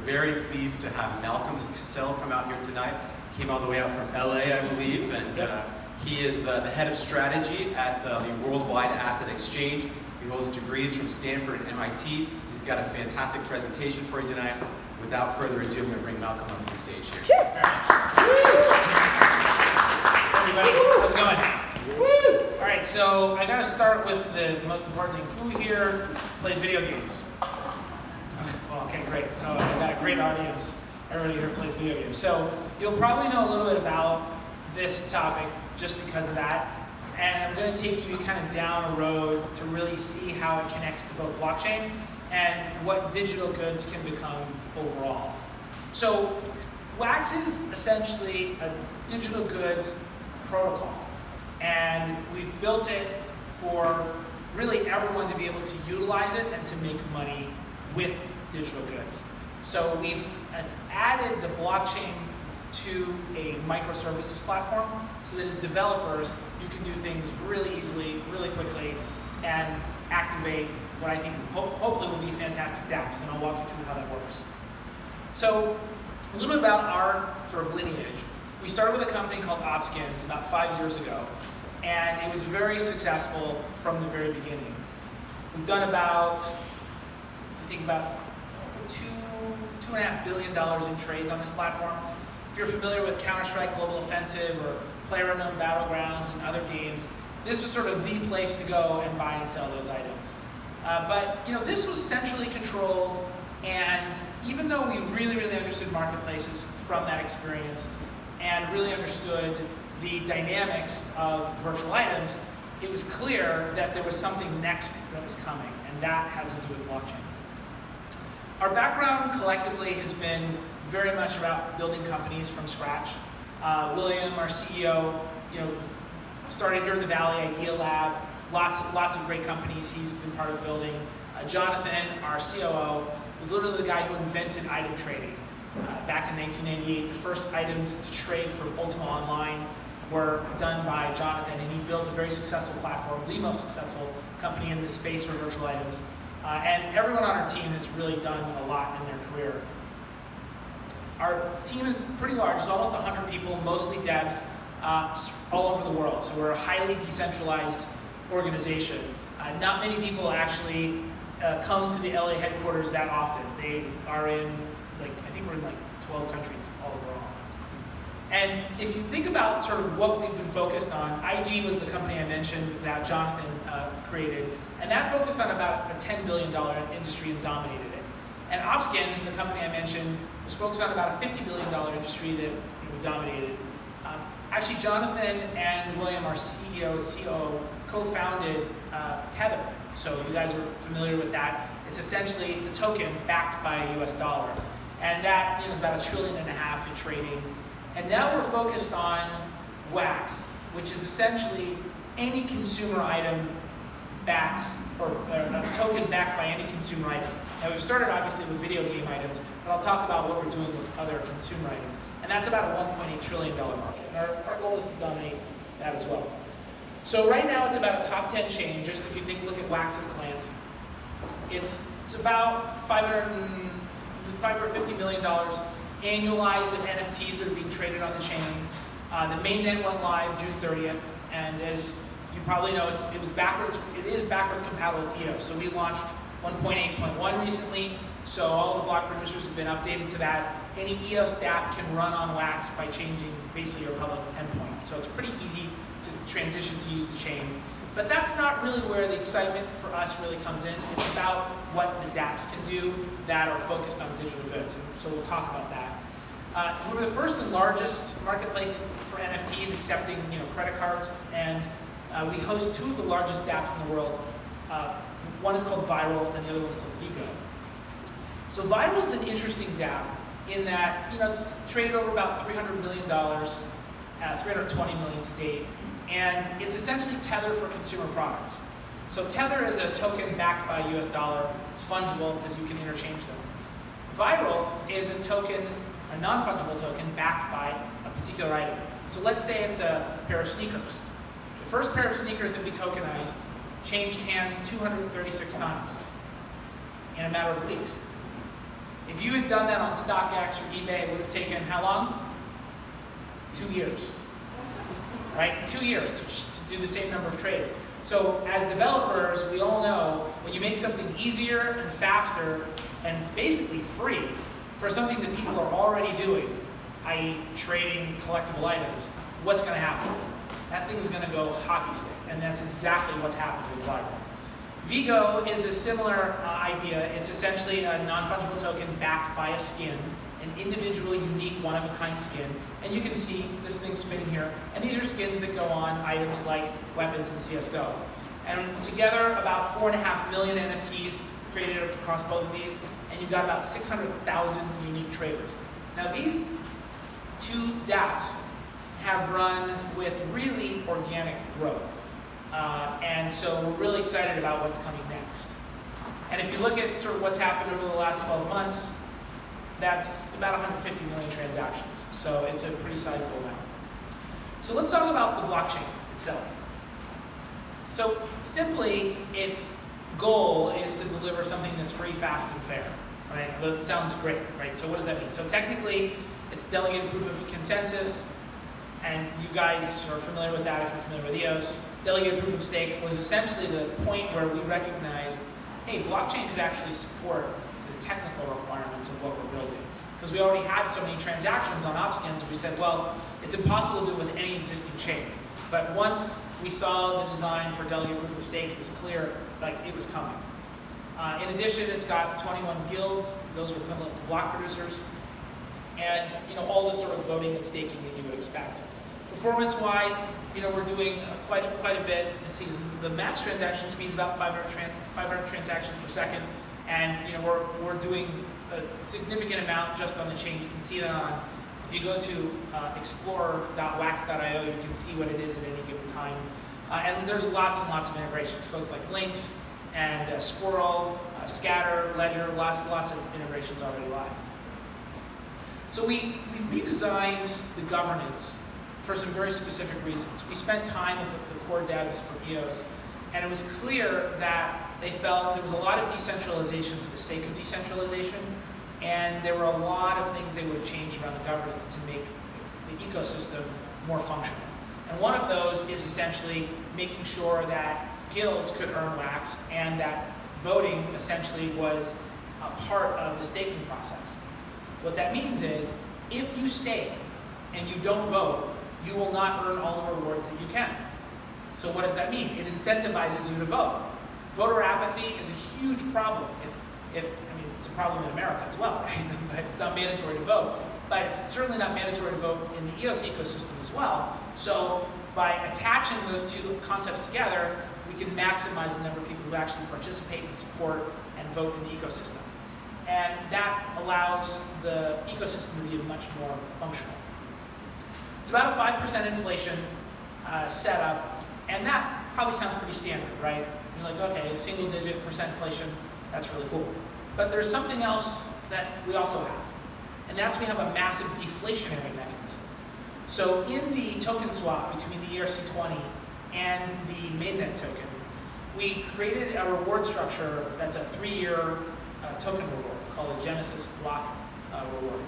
very pleased to have Malcolm CasSelle come out here tonight. Came all the way out from LA, I believe, and he is the head of strategy at the Worldwide Asset Exchange. He holds degrees from Stanford and MIT. He's got a fantastic presentation for you tonight. Without further ado, I'm going to bring Malcolm onto the stage here. Sure. Everybody, how's it going? Woo! All right, so I got to start with the most important thing. Who here plays video games? Oh, okay, great. So I've got a great audience. Everybody here plays video games. So you'll probably know a little bit about this topic just because of that. And I'm going to take you kind of down a road to really see how it connects to both blockchain and what digital goods can become overall. So Wax is essentially a digital goods protocol. And we've built it for really everyone to be able to utilize it and to make money with digital goods. So we've added the blockchain to a microservices platform so that as developers, you can do things really easily, really quickly, and activate what I think hopefully will be fantastic dApps, and I'll walk you through how that works. So a little bit about our sort of lineage. We started with a company called OPSkins about 5 years ago, and it was very successful from the very beginning. We've done about, I think about $2.5 billion in trades on this platform. If you're familiar with Counter-Strike Global Offensive or PlayerUnknown Battlegrounds and other games, this was sort of the place to go and buy and sell those items. But this was centrally controlled, and even though we really, really understood marketplaces from that experience and really understood the dynamics of virtual items, it was clear that there was something next that was coming, and that had to do with blockchain. Our background collectively has been very much about building companies from scratch. William, our CEO, started here in the Valley, Idea Lab, lots of great companies he's been part of building. Jonathan, our COO, was literally the guy who invented item trading. Back in 1998, the first items to trade from Ultima Online were done by Jonathan, and he built a very successful platform, the most successful company in this space for virtual items. And everyone on our team has really done a lot in their career. Our team is pretty large, it's almost 100 people, mostly devs, all over the world. So we're a highly decentralized organization. Not many people actually come to the LA headquarters that often. They are in, I think we're in 12 countries all overall. And if you think about sort of what we've been focused on, IG was the company I mentioned that Jonathan created, and that focused on about a $10 billion industry and dominated it. And OPSkins, the company I mentioned, was focused on about a $50 billion industry that we dominated. Actually, Jonathan and William, our CEO, COO, co-founded Tether. So you guys are familiar with that. It's essentially a token backed by a US dollar. And that is about $1.5 trillion in trading. And now we're focused on Wax, which is essentially any consumer item backed, or a token backed by any consumer item. Now we've started obviously with video game items, but I'll talk about what we're doing with other consumer items. And that's about a $1.8 trillion market. And our goal is to dominate that as well. So right now it's about a top 10 chain, just if you look at Wax at a glance. It's about $550 million annualized in NFTs that are being traded on the chain. The mainnet went live June 30th, and as you probably know, it is backwards compatible with EOS. So we launched 1.8.1 recently, so all the block producers have been updated to that. Any EOS dApp can run on Wax by changing basically your public endpoint. So it's pretty easy to transition to use the chain. But that's not really where the excitement for us really comes in. It's about what the dApps can do that are focused on digital goods. And so we'll talk about that. We're the first and largest marketplace for NFTs, accepting credit cards, and we host two of the largest dApps in the world. One is called Viral, and the other one's called Vigo. So Viral is an interesting dApp in that it's traded over about $300 million, $320 million to date, and it's essentially Tether for consumer products. So Tether is a token backed by a US dollar. It's fungible because you can interchange them. Viral is a token, a non-fungible token backed by a particular item. So let's say it's a pair of sneakers. The first pair of sneakers that we tokenized changed hands 236 times in a matter of weeks. If you had done that on StockX or eBay, it would have taken how long? 2 years, right? 2 years to do the same number of trades. So as developers, we all know when you make something easier and faster and basically free for something that people are already doing, i.e. trading collectible items, what's going to happen? That thing's going to go hockey stick, and that's exactly what's happened with Vigo. Vigo is a similar idea. It's essentially a non-fungible token backed by a skin, an individual, unique, one-of-a-kind skin. And you can see this thing spinning here. And these are skins that go on items like weapons and CSGO. And together, about 4.5 million NFTs created across both of these. And you've got about 600,000 unique traders. Now these two dApps have run with really organic growth. And so we're really excited about what's coming next. And if you look at sort of what's happened over the last 12 months, that's about 150 million transactions. So it's a pretty sizable amount. So let's talk about the blockchain itself. So simply, its goal is to deliver something that's free, fast, and fair. Right? That sounds great, right? So what does that mean? So technically, it's delegated proof of consensus. And you guys are familiar with that if you're familiar with EOS. Delegated proof of stake was essentially the point where we recognized, hey, blockchain could actually support the technical requirements of what we're building. Because we already had so many transactions on OPSkins, we said, well, it's impossible to do it with any existing chain. But once we saw the design for delegated proof of stake, it was clear, like, it was coming. In addition, it's got 21 guilds. Those are equivalent to block producers. And all the sort of voting and staking that you would expect. Performance-wise, we're doing quite a bit. Let's see, the max transaction speed is about 500 transactions per second, and we're doing a significant amount just on the chain. You can see that on. If you go to explorer.wax.io, you can see what it is at any given time. And there's lots and lots of integrations. Folks like Lynx and Squirrel, Scatter, Ledger, lots of integrations already live. So we redesigned the governance for some very specific reasons. We spent time with the core devs from EOS, and it was clear that they felt there was a lot of decentralization for the sake of decentralization, and there were a lot of things they would have changed around the governance to make the ecosystem more functional. And one of those is essentially making sure that guilds could earn wax and that voting essentially was a part of the staking process. What that means is, if you stake and you don't vote, you will not earn all the rewards that you can. So what does that mean? It incentivizes you to vote. Voter apathy is a huge problem. It's a problem in America as well, right? But it's not mandatory to vote. But it's certainly not mandatory to vote in the EOS ecosystem as well. So by attaching those two concepts together, we can maximize the number of people who actually participate and support and vote in the ecosystem. And that allows the ecosystem to be much more functional. It's about a 5% inflation setup, and that probably sounds pretty standard, right? You're like, okay, single-digit percent inflation, that's really cool. But there's something else that we also have, and that's we have a massive deflationary mechanism. So in the token swap between the ERC20 and the mainnet token, we created a reward structure that's a 3-year token reward called a Genesis block reward.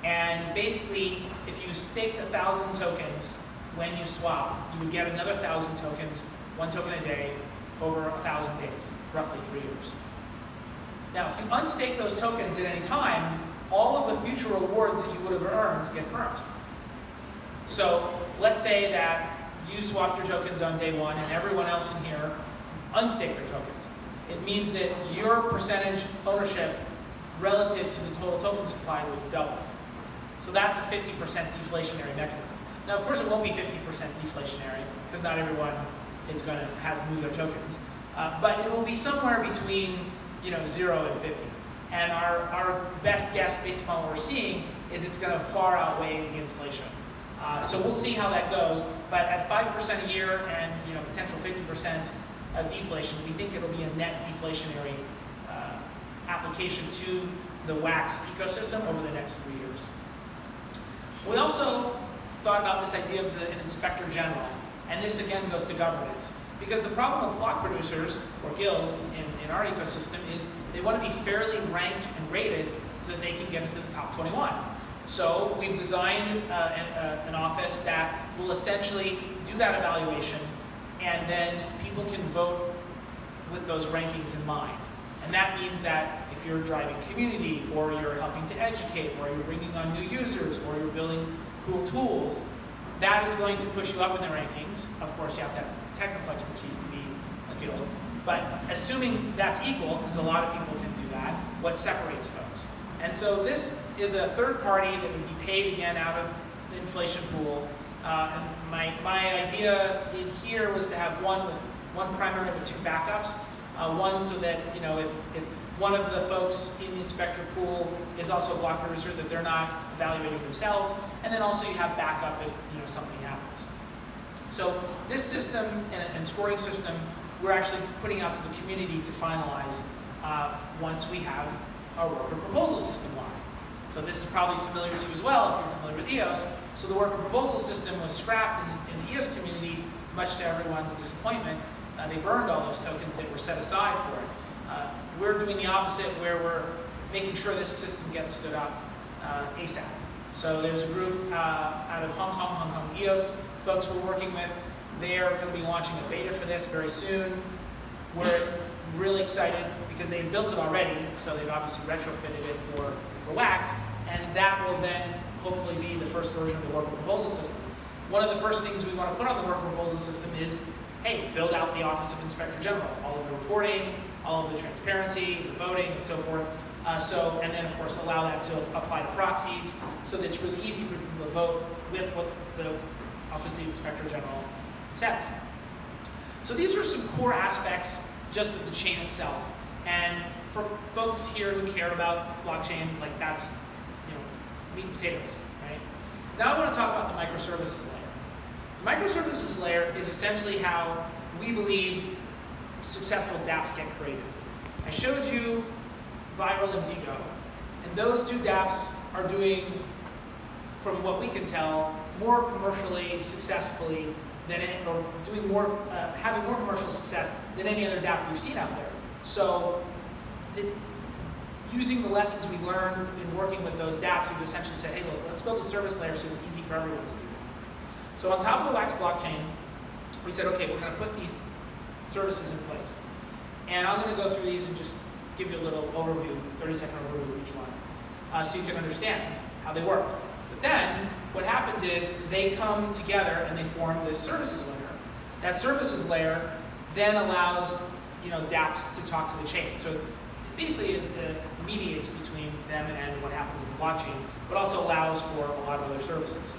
And basically, if you staked 1,000 tokens when you swap, you would get another 1,000 tokens, 1 token a day, over 1,000 days, roughly 3 years. Now, if you unstake those tokens at any time, all of the future rewards that you would have earned get burnt. So let's say that you swapped your tokens on day 1 and everyone else in here unstaked their tokens. It means that your percentage ownership relative to the total token supply would double. So that's a 50% deflationary mechanism. Now, of course, it won't be 50% deflationary because not everyone has moved their tokens, but it will be somewhere between 0 and 50. And our best guess, based upon what we're seeing, is it's going to far outweigh the inflation. So we'll see how that goes. But at 5% a year and potential 50% deflation, we think it'll be a net deflationary application to the wax ecosystem over the next 3 years. We also thought about this idea of an inspector general, and this again goes to governance. Because the problem with block producers, or guilds, in our ecosystem is they want to be fairly ranked and rated so that they can get into the top 21. So we've designed an office that will essentially do that evaluation, and then people can vote with those rankings in mind. And that means that if you're driving community, or you're helping to educate, or you're bringing on new users, or you're building cool tools, that is going to push you up in the rankings. Of course, you have to have technical expertise to be a guild. But assuming that's equal, because a lot of people can do that, what separates folks? And so this is a third party that would be paid again out of the inflation pool. And my idea in here was to have one primary with 2 backups. One so that, if one of the folks in the inspector pool is also a block producer, that they're not evaluating themselves, and then also you have backup if something happens. So this system and scoring system, we're actually putting out to the community to finalize once we have our worker proposal system live. So this is probably familiar to you as well if you're familiar with EOS. So the worker proposal system was scrapped in the EOS community, much to everyone's disappointment. They burned all those tokens that were set aside for it. We're doing the opposite, where we're making sure this system gets stood up ASAP. So there's a group out of Hong Kong EOS folks we're working with. They are going to be launching a beta for this very soon. We're really excited because they built it already, so they've obviously retrofitted it for Wax, and that will then hopefully be the first version of the worker proposal system. One of the first things we want to put on the worker proposal system is, hey, build out the Office of Inspector General, all of the reporting, all of the transparency, the voting, and so forth. And then of course allow that to apply to proxies, so that it's really easy for people to vote with what the Office of the Inspector General says. So these are some core aspects just of the chain itself. And for folks here who care about blockchain, like that's meat and potatoes, right? Now I want to talk about the microservices layer. The microservices layer is essentially how we believe successful dApps get created. I showed you Viral and Vigo, and those 2 dApps are doing, from what we can tell, more commercially successfully than having more commercial success than any other dApp we've seen out there. So using the lessons we learned in working with those dApps, we've essentially said, hey, look, let's build a service layer so it's easy for everyone to do that. So on top of the Wax blockchain, we said, okay, we're going to put these services in place. And I'm going to go through these and just give you a little overview, 30-second overview of each one, so you can understand how they work. But then, what happens is they come together and they form this services layer. That services layer then allows dApps to talk to the chain. So it basically mediates between them and what happens in the blockchain, but also allows for a lot of other services.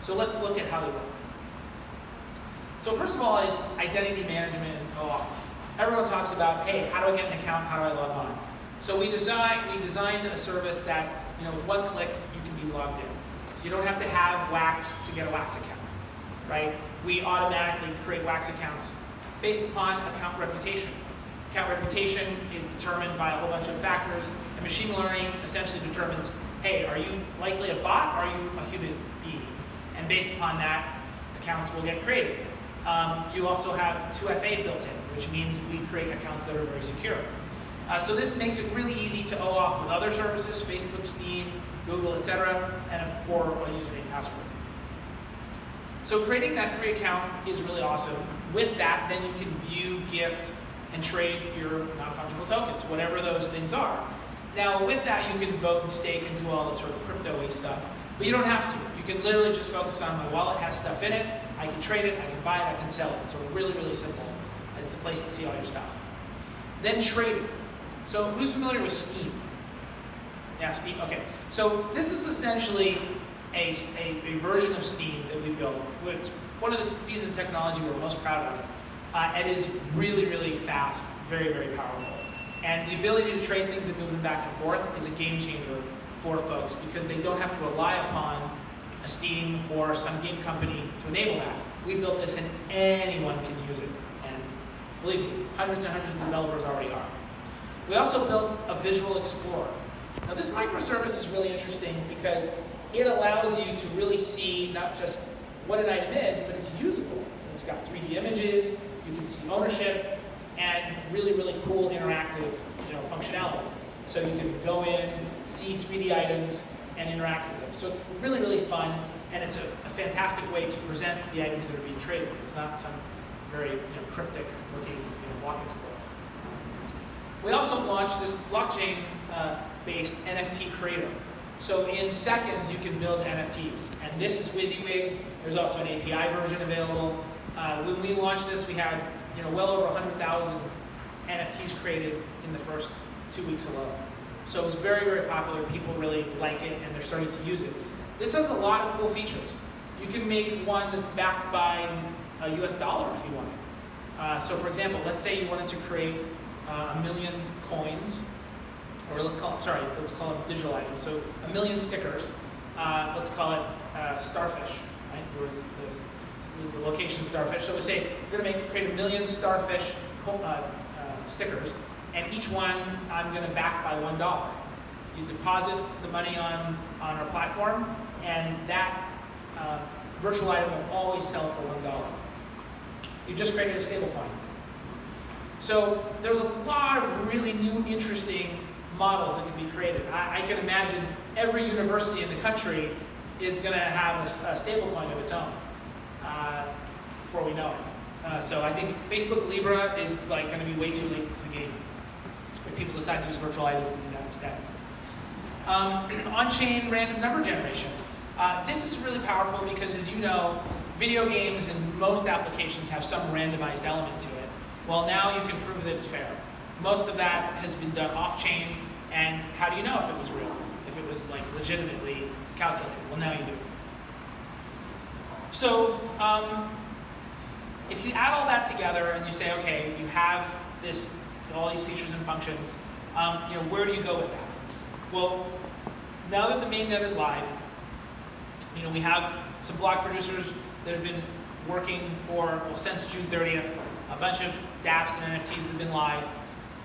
So let's look at how they work. So first of all is identity management and OAuth. Everyone talks about, hey, how do I get an account? How do I log on? So we designed a service that, with one click, you can be logged in. So you don't have to have Wax to get a Wax account, right? We automatically create Wax accounts based upon account reputation. Account reputation is determined by a whole bunch of factors, and machine learning essentially determines, hey, are you likely a bot or are you a human being? And based upon that, accounts will get created. You also have 2FA built in, which means we create accounts that are very secure. So this makes it really easy to OAuth with other services, Facebook, Steam, Google, etc., or a username and password. So creating that free account is really awesome. With that, then you can view, gift, and trade your non-fungible tokens, whatever those things are. Now with that, you can vote and stake and do all the sort of crypto-y stuff, but you don't have to. You can literally just focus on my wallet has stuff in it, I can trade it, I can buy it, I can sell it. So really, really simple. It's the place to see all your stuff. Then trading. So who's familiar with Steam? Yeah, Steam, okay. So this is essentially a version of Steam that we built. It's one of the pieces of technology we're most proud of. It is really, really fast, very, very powerful. And the ability to trade things and move them back and forth is a game changer for folks because they don't have to rely upon a Steam or some game company to enable that. We built this and anyone can use it. And believe me, hundreds and hundreds of developers already are. We also built a visual explorer. Now this microservice is really interesting because it allows you to really see not just what an item is, but it's usable. It's got 3D images, you can see ownership, and really, really cool interactive functionality. So you can go in, see 3D items, and interact with them. So it's really, really fun, and it's a fantastic way to present the items that are being traded. It's not some very cryptic looking block explorer. We also launched this blockchain-based NFT creator. So in seconds, you can build NFTs. And this is WYSIWYG. There's also an API version available. When we launched this, we had well over 100,000 NFTs created in the first 2 weeks alone. So it was very, very popular. People really like it, and they're starting to use it. This has a lot of cool features. You can make one that's backed by a US dollar if you wanted. So for example, let's say you wanted to create 1 million coins, or let's call them digital items. So 1 million stickers. Let's call it starfish, right? Where it's the location starfish. So we say we're going to create 1 million starfish stickers, and each one I'm going to back by $1. You deposit the money on our platform, and that virtual item will always sell for $1. You just created a stable coin. So there's a lot of really new, interesting models that can be created. I can imagine every university in the country is going to have a stable coin of its own before we know it. So I think Facebook Libra is going to be way too late to the game if people decide to use virtual items to do that instead. On-chain random number generation. This is really powerful because, as you know, video games and most applications have some randomized element to it. Well, now you can prove that it's fair. Most of that has been done off-chain, and how do you know if it was real? If it was legitimately calculated? Well, now you do. So if you add all that together and you say, okay, you have all these features and functions, where do you go with that? Well, now that the mainnet is live, we have some block producers that have been working since June 30th. A bunch of dApps and NFTs have been live.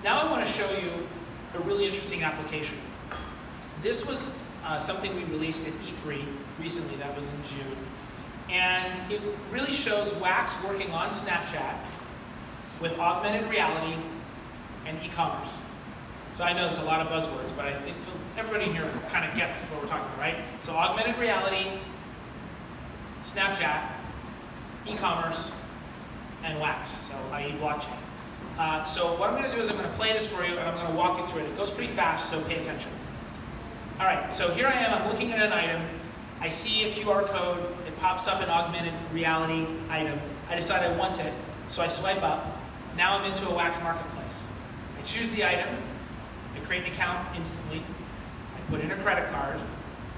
Now I want to show you a really interesting application. This was something we released at E3 recently. That was in June. And it really shows Wax working on Snapchat with augmented reality and e-commerce. So I know it's a lot of buzzwords, but I think everybody in here kind of gets what we're talking about, right? So augmented reality, Snapchat, e-commerce, and Wax, so i.e. blockchain. So what I'm going to do is I'm going to play this for you, and I'm going to walk you through it. It goes pretty fast, so pay attention. All right, so here I am. I'm looking at an item. I see a QR code. It pops up an augmented reality item. I decide I want it, so I swipe up. Now I'm into a Wax marketplace. I choose the item. I create an account instantly. I put in a credit card.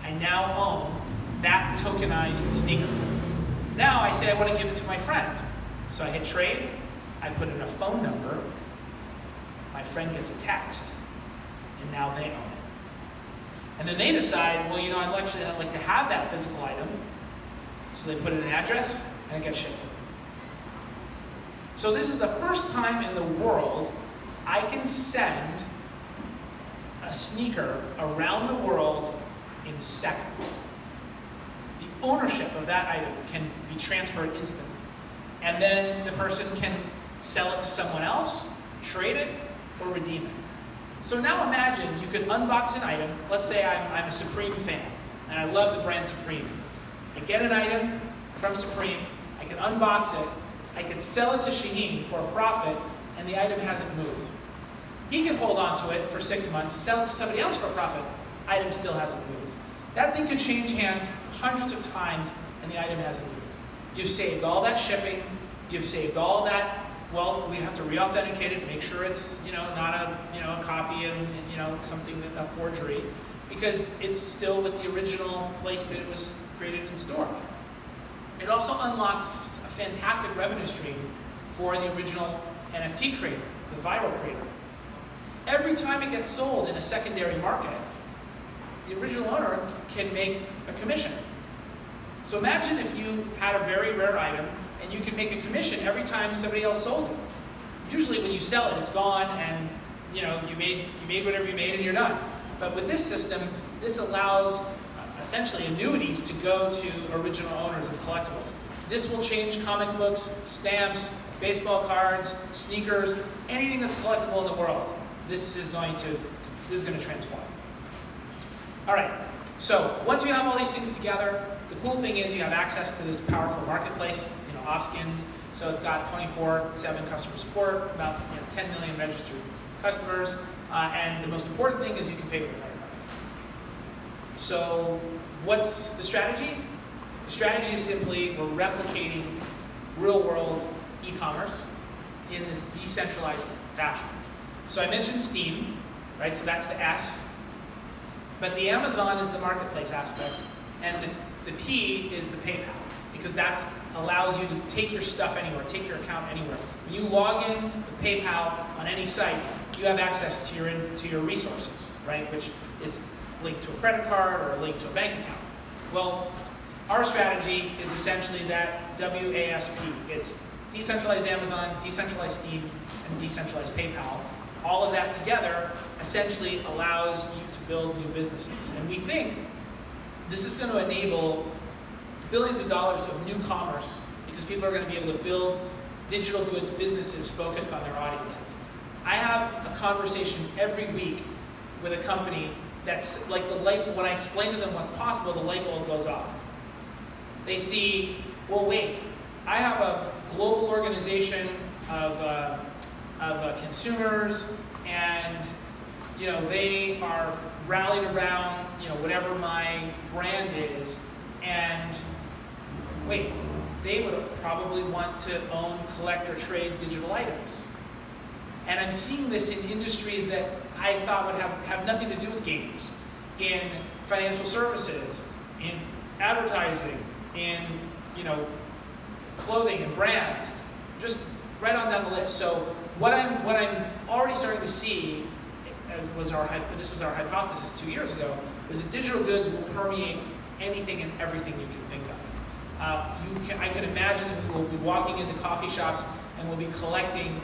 I now own that tokenized sneaker. Now I say I want to give it to my friend. So I hit trade. I put in a phone number. My friend gets a text, and now they own it. And then they decide, well, I'd like to have that physical item. So they put in an address, and it gets shipped to them. So this is the first time in the world I can send a sneaker around the world in seconds. The ownership of that item can be transferred instantly. And then the person can sell it to someone else, trade it, or redeem it. So now imagine you could unbox an item. Let's say I'm a Supreme fan, and I love the brand Supreme. I get an item from Supreme, I can unbox it, I can sell it to Shaheen for a profit, and the item hasn't moved. He can hold on to it for 6 months, sell it to somebody else for a profit, item still hasn't moved. That thing could change hands hundreds of times, and the item hasn't moved. You've saved all that shipping, you've saved all that. Well, we have to re-authenticate it, make sure it's not a copy and something a forgery, because it's still with the original place that it was created and stored. It also unlocks a fantastic revenue stream for the original NFT creator, the viral creator. Every time it gets sold in a secondary market, the original owner can make a commission. So imagine if you had a very rare item and you could make a commission every time somebody else sold it. Usually when you sell it, it's gone, and you made whatever you made and you're done. But with this system, this allows essentially annuities to go to original owners of collectibles. This will change comic books, stamps, baseball cards, sneakers, anything that's collectible in the world. This is going to transform. All right, so once you have all these things together, the cool thing is you have access to this powerful marketplace, OPSkins. So it's got 24/7 customer support, about 10 million registered customers, and the most important thing is you can pay with a credit card. So what's the strategy? The strategy is simply we're replicating real-world e-commerce in this decentralized fashion. So I mentioned Steam, right? So that's the S. But the Amazon is the marketplace aspect, and the P is the PayPal, because that allows you to take your stuff anywhere, take your account anywhere. When you log in with PayPal on any site, you have access to your resources, right? Which is linked to a credit card or linked to a bank account. Well, our strategy is essentially that WASP. It's decentralized Amazon, decentralized Steam, and decentralized PayPal. All of that together essentially allows you to build new businesses. And we think this is going to enable billions of dollars of new commerce, because people are going to be able to build digital goods businesses focused on their audiences. I have a conversation every week with a company that's like when I explain to them what's possible, the light bulb goes off. They see, well, wait, I have a global organization of consumers, and they are rallied around whatever my brand is, and wait, they would probably want to own, collect, or trade digital items. And I'm seeing this in industries that I thought would have nothing to do with games, in financial services, in advertising, in clothing and brands, just right on down the list. So what I'm already starting to see, this was our hypothesis 2 years ago, was that digital goods will permeate anything and everything you can think of. I can imagine that we will be walking into coffee shops and we'll be collecting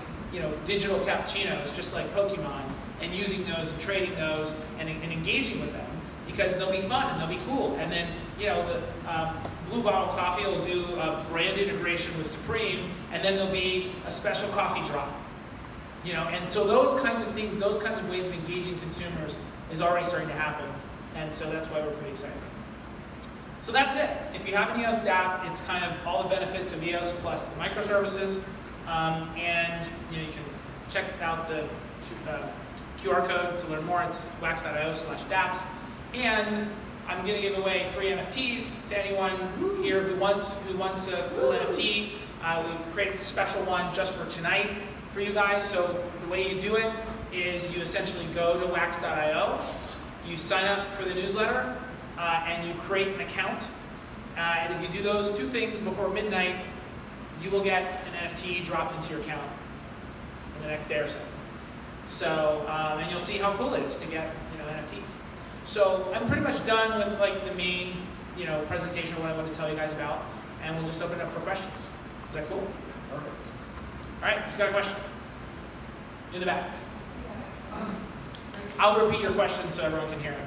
digital cappuccinos, just like Pokemon, and using those and trading those and engaging with them, because they'll be fun and they'll be cool. And then the Blue Bottle Coffee will do a brand integration with Supreme, and then there'll be a special coffee drop. And so those kinds of things, those kinds of ways of engaging consumers is already starting to happen, and so that's why we're pretty excited. So that's it. If you have an EOS dApp, it's kind of all the benefits of EOS plus the microservices, and you can check out the QR code to learn more. It's wax.io/dapps, and I'm going to give away free NFTs to anyone here who wants a cool NFT. We created a special one just for tonight for you guys. So the way you do it is you essentially go to wax.io, you sign up for the newsletter, and you create an account. And if you do those two things before midnight, you will get an NFT dropped into your account in the next day or so. So, and you'll see how cool it is to get NFTs. So I'm pretty much done with like the main presentation of what I want to tell you guys about, and we'll just open it up for questions. Is that cool? Perfect. All right, who's got a question? In the back. I'll repeat your question so everyone can hear it.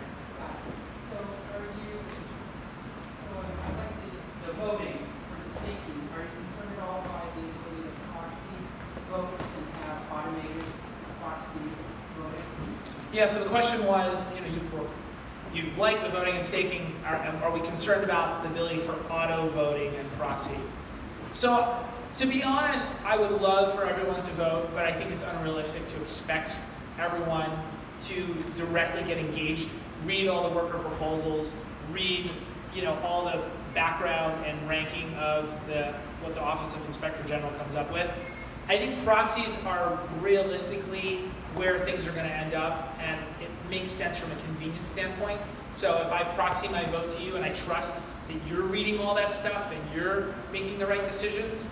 The voting for the staking, are you concerned at all by the ability of proxy votes and have automated proxy voting? Yeah, so the question was, you like the voting and staking, are we concerned about the ability for auto voting and proxy? So, to be honest, I would love for everyone to vote, but I think it's unrealistic to expect everyone to directly get engaged, read all the worker proposals, read all the background and ranking of what the Office of Inspector General comes up with. I think proxies are realistically where things are going to end up, and it makes sense from a convenience standpoint. So if I proxy my vote to you and I trust that you're reading all that stuff and you're making the right decisions,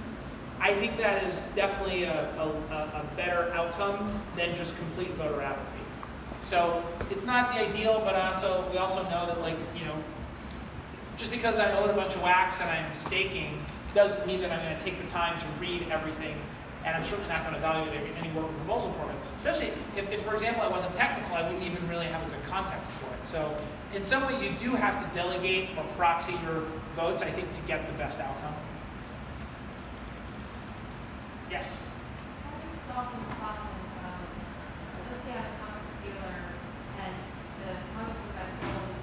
I think that is definitely a better outcome than just complete voter apathy. So it's not the ideal, but we also know that just because I own a bunch of wax and I'm staking doesn't mean that I'm going to take the time to read everything, and I'm certainly not going to evaluate any worker proposal for it. Especially if, for example, I wasn't technical, I wouldn't even really have a good context for it. So in some way, you do have to delegate or proxy your votes, I think, to get the best outcome. So. Yes? How do you solve the problem of, let's say I'm a comic book dealer and the comic book I sold is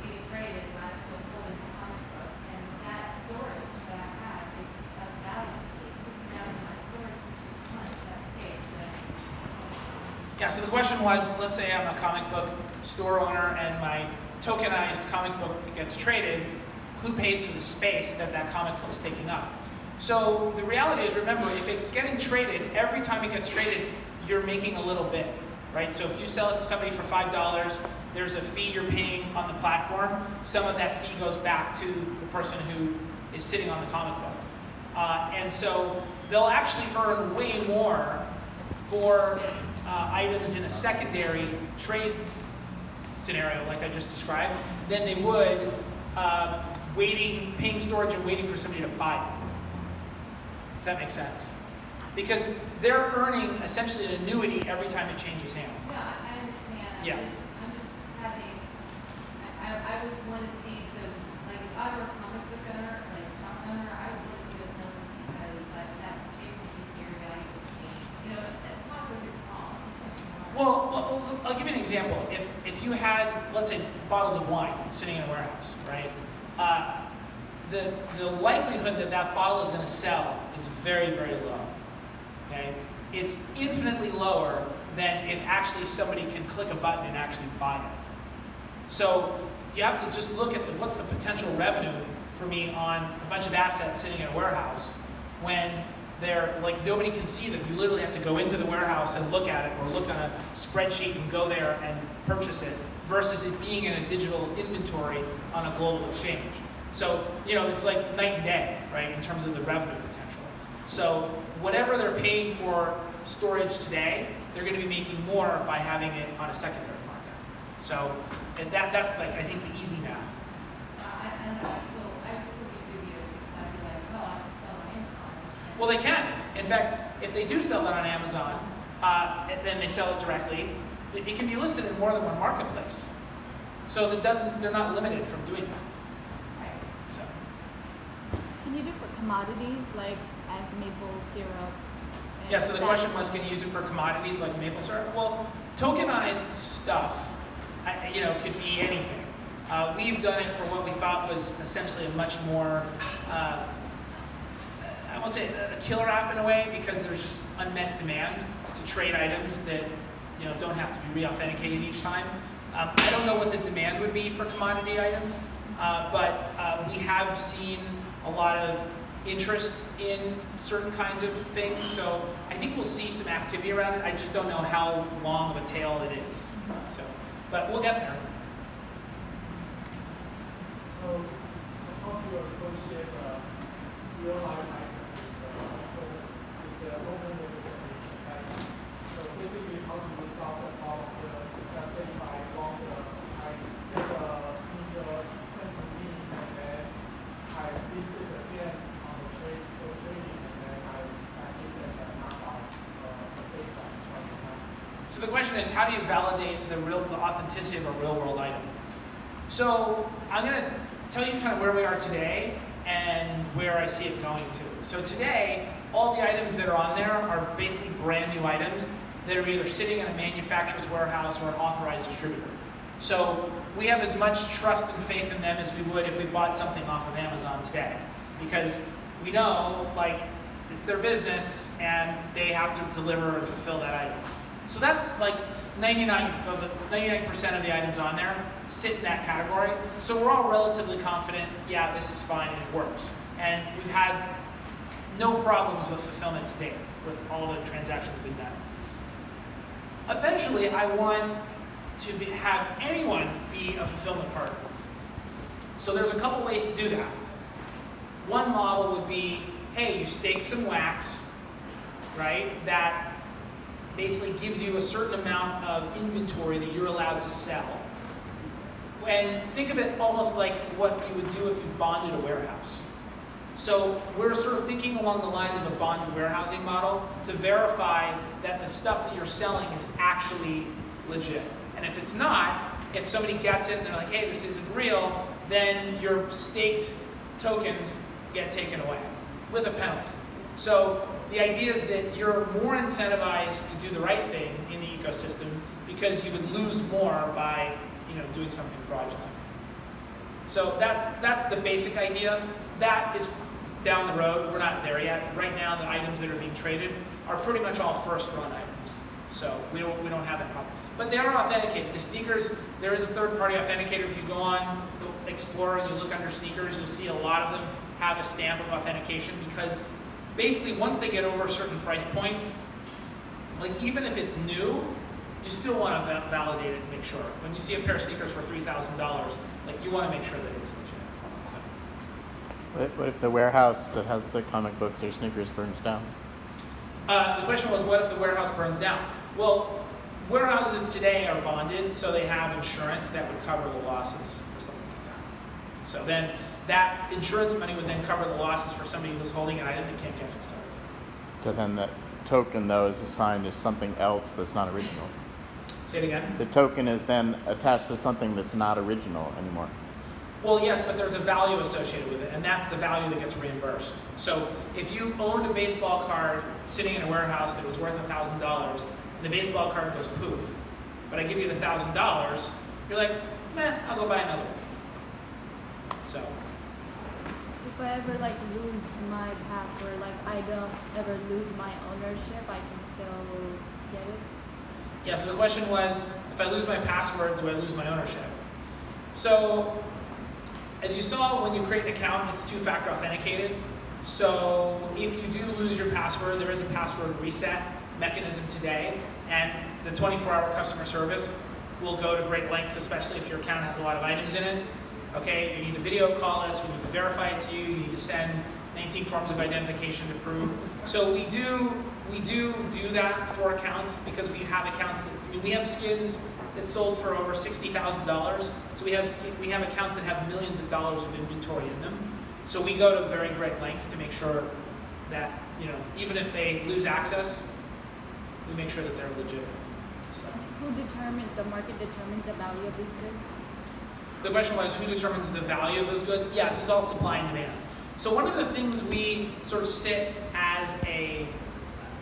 Yeah, so the question was, let's say I'm a comic book store owner and my tokenized comic book gets traded, who pays for the space that that comic book's taking up? So the reality is, remember, if it's getting traded, every time it gets traded, you're making a little bit, right? So if you sell it to somebody for $5, there's a fee you're paying on the platform. Some of that fee goes back to the person who is sitting on the comic book. And so they'll actually earn way more for items in a secondary trade scenario, like I just described, than they would paying storage and waiting for somebody to buy it. If that makes sense. Because they're earning essentially an annuity every time it changes hands. No, I understand. Yeah. I'm just having, I would want to see those, like if I were a comic book owner, like a shop owner, I would want to see those numbers because like that shapes my theory value was changed. You know, that comic book is small. It's something more. Well, I'll give you an example. If you had, let's say, bottles of wine sitting in a warehouse, right? The likelihood that that bottle is going to sell is very, very low. Okay? It's infinitely lower than if actually somebody can click a button and actually buy it. So you have to just look at what's the potential revenue for me on a bunch of assets sitting in a warehouse when they're like nobody can see them. You literally have to go into the warehouse and look at it, or look on a spreadsheet and go there and purchase it, versus it being in a digital inventory on a global exchange. So, you know, it's like night and day, right, in terms of the revenue potential. So whatever they're paying for storage today, they're going to be making more by having it on a secondary market. So that's like, I think, the easy math. I don't know, I would still be dubious because I'd be like, well, I can sell on Amazon. Well, they can. In fact, if they do sell it on Amazon, and then they sell it directly, it can be listed in more than one marketplace. So they're not limited from doing that. So. Can you do for commodities like maple syrup? Yeah, so the question was, can you use it for commodities like maple syrup? Well, tokenized stuff, could be anything. We've done it for what we thought was essentially a much more, I won't say a killer app in a way, because there's just unmet demand to trade items that don't have to be re-authenticated each time. I don't know what the demand would be for commodity items, but we have seen a lot of interest in certain kinds of things, so I think we'll see some activity around it. I just don't know how long of a tail it is. So, but we'll get there. So how do you associate real life items with the open representation pattern? So basically, how do you solve the problem of let's say if I get a sneaker sent to me and then I list it again on the trading and then I give them a knockout the fake one. So the question is, how do you validate the authenticity of a real world item? So I'm going to tell you kind of where we are today and where I see it going to. So today, all the items that are on there are basically brand new items that are either sitting in a manufacturer's warehouse or an authorized distributor. So we have as much trust and faith in them as we would if we bought something off of Amazon today, because we know, like, it's their business and they have to deliver and fulfill that item. So that's like 99% of the items on there sit in that category. So we're all relatively confident, yeah, this is fine and it works. And we've had no problems with fulfillment to date with all the transactions we've done. Eventually, I want to have anyone be a fulfillment partner. So there's a couple ways to do that. One model would be, hey, you stake some wax, right, that basically gives you a certain amount of inventory that you're allowed to sell. And think of it almost like what you would do if you bonded a warehouse. So we're sort of thinking along the lines of a bonded warehousing model to verify that the stuff that you're selling is actually legit. And if it's not, if somebody gets it and they're like, hey, this isn't real, then your staked tokens get taken away with a penalty. So the idea is that you're more incentivized to do the right thing in the ecosystem because you would lose more by doing something fraudulent. So that's the basic idea. That is down the road. We're not there yet. Right now, the items that are being traded are pretty much all first run items. So we don't have that problem. But they are authenticated. The sneakers, there is a third-party authenticator. If you go on the Explorer and you look under sneakers, you'll see a lot of them have a stamp of authentication because basically once they get over a certain price point, like even if it's new, you still want to validate it and make sure. When you see a pair of sneakers for $3,000, like you want to make sure that it's legit. So. What if the warehouse that has the comic books or sneakers burns down? The question was, what if the warehouse burns down? Well, warehouses today are bonded, so they have insurance that would cover the losses for something like that. So then that insurance money would then cover the losses for somebody who's holding an item that can't get fulfilled. So then that token, though, is assigned to something else that's not original. Say it again? The token is then attached to something that's not original anymore. Well, yes, but there's a value associated with it, and that's the value that gets reimbursed. So if you owned a baseball card sitting in a warehouse that was worth $1,000, and the baseball card goes poof, but I give you the $1,000, you're like, meh, I'll go buy another one. So. If I ever like lose my password, like I don't ever lose my ownership, I can still get it? Yeah, so the question was, if I lose my password, do I lose my ownership? So, as you saw, when you create an account, it's two-factor authenticated. So if you do lose your password, there is a password reset mechanism today, and the 24-hour customer service will go to great lengths, especially if your account has a lot of items in it. Okay, you need to video call us, we need to verify it to you, you need to send 19 forms of identification to prove. So we do that for accounts because we have accounts that, I mean, we have skins that sold for over $60,000. So we have accounts that have millions of dollars of inventory in them. So we go to very great lengths to make sure that, you know, even if they lose access, we make sure that they're legitimate. So. Who determines, the market determines the value of these goods? The question was, who determines the value of those goods? Yeah, this is all supply and demand. So one of the things we sort of sit as a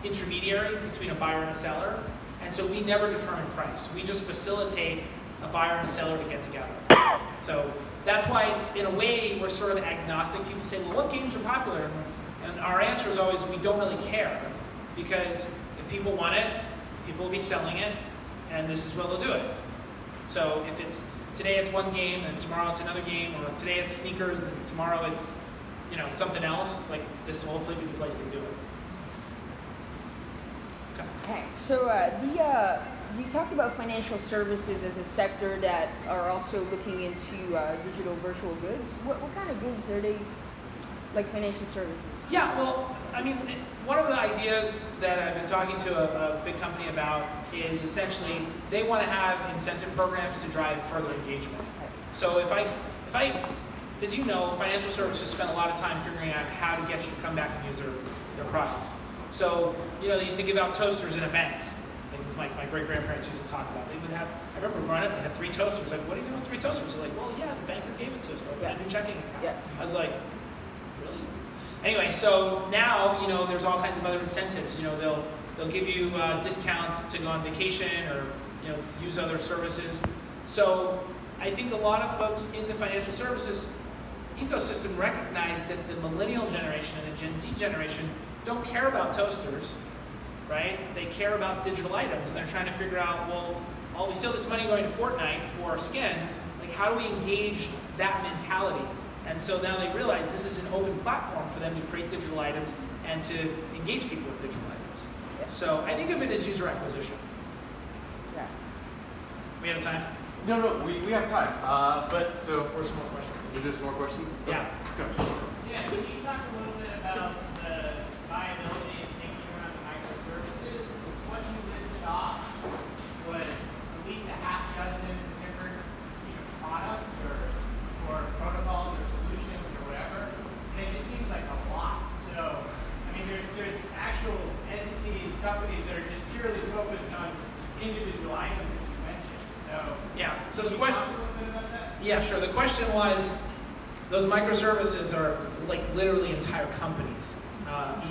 intermediary between a buyer and a seller, and so we never determine price. We just facilitate a buyer and a seller to get together. So that's why, in a way, we're sort of agnostic. People say, well, what games are popular? And our answer is always, we don't really care. Because if people want it, people will be selling it, and this is where they'll do it. So if it's, today it's one game, and tomorrow it's another game, or today it's sneakers, and tomorrow it's, you know, something else, like this will hopefully be the place they do it. Okay, so you talked about financial services as a sector that are also looking into digital virtual goods. What kind of goods are they, like financial services? Yeah, well, I mean, one of the ideas that I've been talking to a big company about is essentially they want to have incentive programs to drive further engagement. So if I, as you know, financial services spend a lot of time figuring out how to get you to come back and use their products. So, you know, they used to give out toasters in a bank. Like this, my great-grandparents used to talk about. They would have, I remember growing up, they had 3 toasters. Like, what are you doing with 3 toasters? They're like, well, yeah, the banker gave it to us to open a new checking account. Yeah. I was like, really? Anyway, so now, you know, there's all kinds of other incentives. You know, they'll give you discounts to go on vacation or, you know, to use other services. So I think a lot of folks in the financial services ecosystem recognize that the millennial generation and the Gen Z generation don't care about toasters, right? They care about digital items, and they're trying to figure out, well, we see all this money going to Fortnite for skins, like how do we engage that mentality? And so now they realize this is an open platform for them to create digital items and to engage people with digital items. Yeah. So I think of it as user acquisition. Yeah. We out of time? No, we have time. But so, Or some more questions? is there some more questions? Yeah. Go. Yeah, can you talk a little bit about the viability and thinking around the microservices? What you listed off was at least a half dozen different products or protocols or solutions or whatever. And it just seems like a lot. So, I mean, there's actual entities, companies that are just purely focused on individual items that you mentioned. So, Yeah. So the can you question. talk a little bit about that? Yeah, sure. The question was, those microservices are like literally entire companies,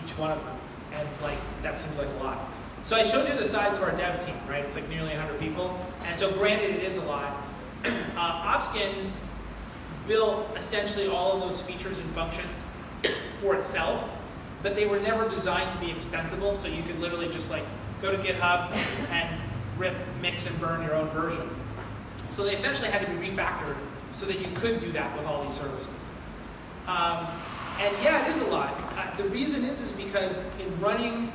each one of them, and like that seems like a lot. So I showed you the size of our dev team, right? It's like nearly 100 people, and so granted it is a lot. OPSkins built essentially all of those features and functions for itself, but they were never designed to be extensible, so you could literally just like go to GitHub and rip, mix, and burn your own version. So they essentially had to be refactored so that you could do that with all these services. And yeah, it is a lot. The reason is because in running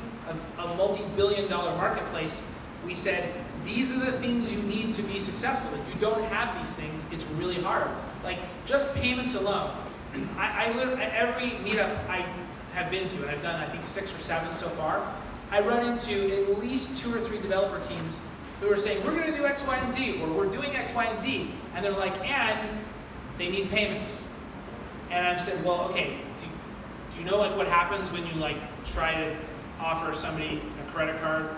a multi-billion-dollar marketplace, we said, these are the things you need to be successful. If you don't have these things, it's really hard. Like, just payments alone. I literally, at every meetup I have been to, and I've done, I think, 6 or 7 so far, I run into at least 2 or 3 developer teams who are saying, we're going to do X, Y, and Z, or we're doing X, Y, and Z. And they're like, and they need payments. And I've said, well, okay, do you know like what happens when you like try to offer somebody a credit card,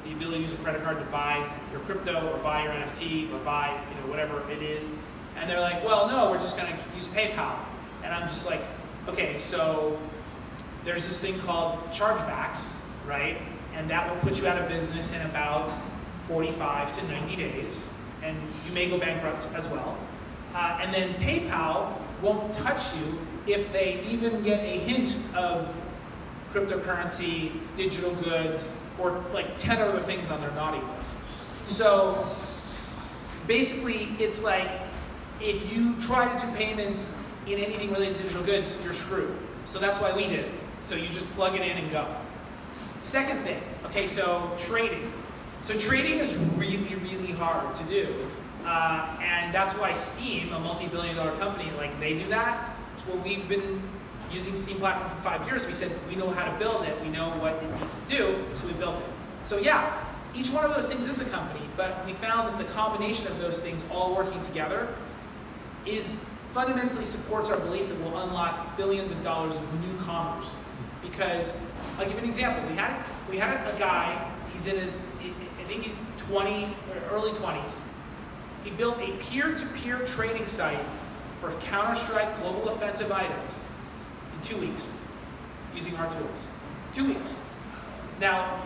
the ability to use a credit card to buy your crypto or buy your NFT or buy whatever it is? And they're like, well, no, we're just going to use PayPal. And I'm just like, okay, so there's this thing called chargebacks, right? And that will put you out of business in about 45 to 90 days. And you may go bankrupt as well. And then PayPal won't touch you if they even get a hint of cryptocurrency, digital goods, or like 10 other things on their naughty list. So basically, it's like if you try to do payments in anything related to digital goods, you're screwed. So that's why we did it. So you just plug it in and go. Second thing, okay, so trading. So trading is really, really hard to do. And that's why Steam, a multi-billion-dollar company, like they do that. It's what we've been using Steam platform for 5 years. We said we know how to build it, we know what it needs to do, so we built it. So yeah, each one of those things is a company, but we found that the combination of those things all working together is fundamentally supports our belief that we'll unlock billions of dollars of new commerce. Because I'll give you an example. We had a guy, he's in his, I think he's 20 or early 20s. He built a peer-to-peer trading site for Counter-Strike Global Offensive items in 2 weeks using our tools. 2 weeks. Now,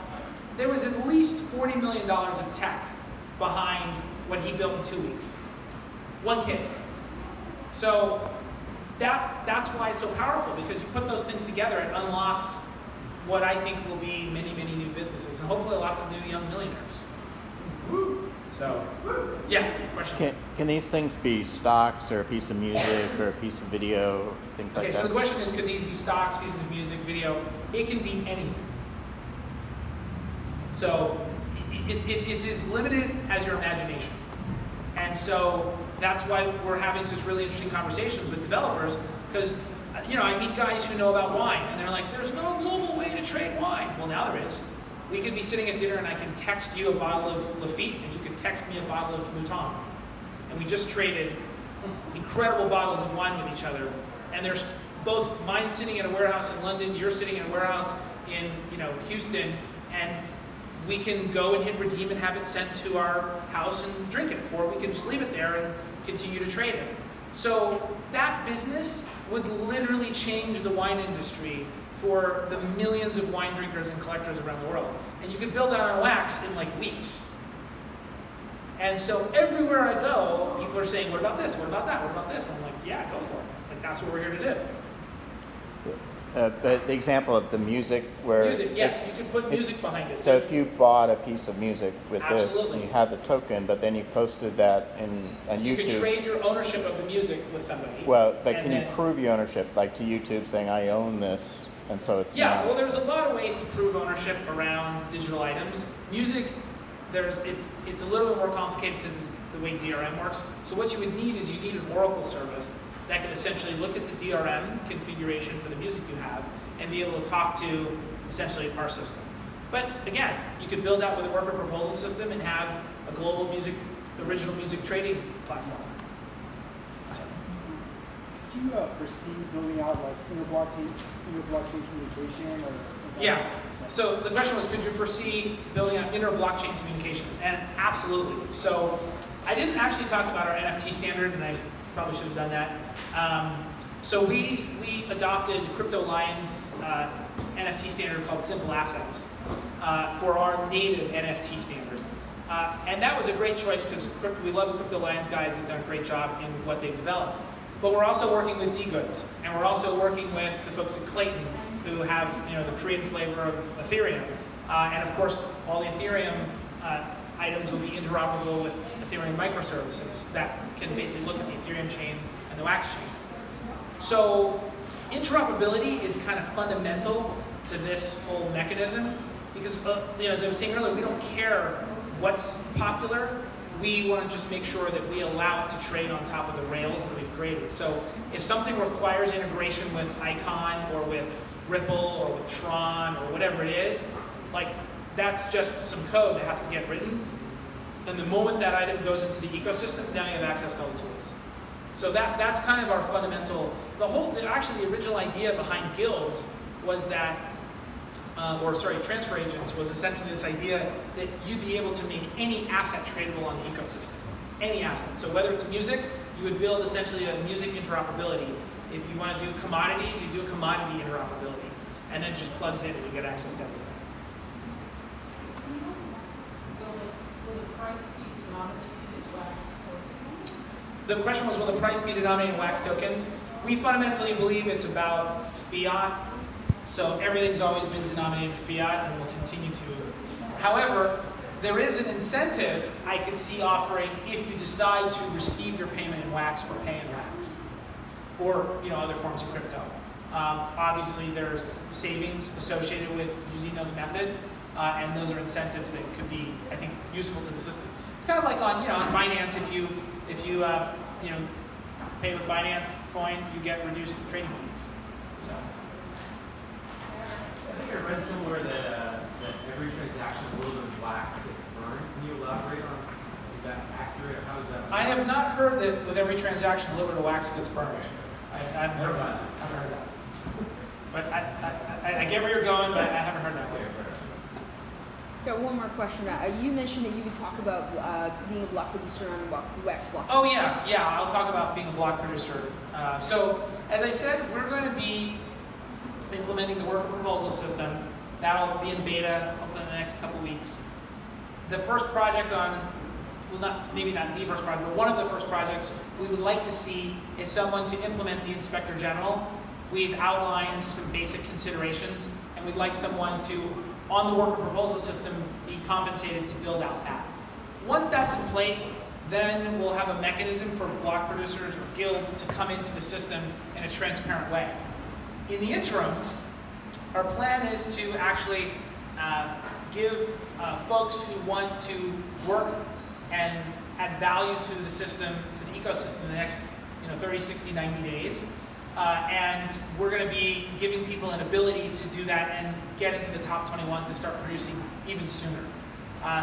there was at least $40 million of tech behind what he built in 2 weeks. One kid. So that's why it's so powerful, because you put those things together, it unlocks what I think will be many, many new businesses, and hopefully lots of new young millionaires. So, yeah, question? Can these things be stocks or a piece of music or a piece of video, things like that? Okay, so the question is, could these be stocks, pieces of music, video? It can be anything. So it's as limited as your imagination. And so that's why we're having such really interesting conversations with developers, because I meet guys who know about wine, and they're like, there's no global way to trade wine. Well, now there is. We could be sitting at dinner and I can text you a bottle of Lafite, and you could text me a bottle of Mouton. And we just traded incredible bottles of wine with each other. And there's both mine sitting in a warehouse in London, you're sitting in a warehouse in Houston, and we can go and hit redeem and have it sent to our house and drink it. Or we can just leave it there and continue to trade it. So that business would literally change the wine industry for the millions of wine drinkers and collectors around the world. And you could build that on wax in like weeks. And so everywhere I go, people are saying, what about this? What about that? What about this? I'm like, yeah, go for it. Like, that's what we're here to do. But the example of the music where... Music, yes, you can put music behind it. So if you bought a piece of music with this, Absolutely. and you had the token, but then you posted that on YouTube... You could trade your ownership of the music with somebody. Well, but can you prove your ownership, like to YouTube saying, I own this, and so it's not... well, there's a lot of ways to prove ownership around digital items. Music, it's a little bit more complicated because of the way DRM works. So what you would need is you need an Oracle service that can essentially look at the DRM configuration for the music you have and be able to talk to essentially our system. But again, you could build that with a worker proposal system and have a global original music trading platform. So. Do you foresee building out like interblockchain communication or? Yeah. So the question was, could you foresee building out inter-blockchain communication? And absolutely. So I didn't actually talk about our NFT standard, and I probably should have done that. So we adopted Crypto Lion's NFT standard called Simple Assets for our native NFT standard. And that was a great choice because we love the Crypto Lions guys. They've done a great job in what they've developed. But we're also working with D-Goods, and we're also working with the folks at Clayton who have the Korean flavor of Ethereum. And of course, all the Ethereum items will be interoperable with Ethereum microservices that can basically look at the Ethereum chain and the Wax chain. So interoperability is kind of fundamental to this whole mechanism because, as I was saying earlier, we don't care what's popular. We want to just make sure that we allow it to trade on top of the rails that we've created. So if something requires integration with Icon or with Ripple or with Tron or whatever it is, like that's just some code that has to get written. And the moment that item goes into the ecosystem, now you have access to all the tools. So that's kind of our fundamental, actually the original idea behind guilds was that, transfer agents was essentially this idea that you'd be able to make any asset tradable on the ecosystem, any asset. So whether it's music, you would build essentially a music interoperability. If you want to do commodities, you do a commodity interoperability. And then it just plugs in and you get access to everything. Will the price be denominated in wax tokens? The question was, will the price be denominated in wax tokens? We fundamentally believe it's about fiat. So everything's always been denominated in fiat and will continue to. However, there is an incentive I could see offering if you decide to receive your payment in wax or pay in wax, or other forms of crypto. Obviously, there's savings associated with using those methods, and those are incentives that could be, I think, useful to the system. It's kind of like on Binance. If you pay with Binance coin, you get reduced trading fees. So. I think I read somewhere that every transaction loaded in wax gets burned. Can you elaborate on? Is that accurate? How is that? I have not heard that with every transaction delivered to wax gets burned. I haven't heard that. But I get where you're going, but I haven't heard that. Got one more question. You mentioned that you would talk about being a block producer on the wax block. Oh yeah, I'll talk about being a block producer. So as I said, we're going to be implementing the worker proposal system. That'll be in beta hopefully in the next couple weeks. The first project maybe not the first project, but one of the first projects we would like to see is someone to implement the Inspector General. We've outlined some basic considerations, and we'd like someone to, on the worker proposal system, be compensated to build out that. Once that's in place, then we'll have a mechanism for block producers or guilds to come into the system in a transparent way. In the interim, our plan is to actually give folks who want to work and add value to the system, to the ecosystem in the next 30, 60, 90 days. And we're going to be giving people an ability to do that and get into the top 21 to start producing even sooner.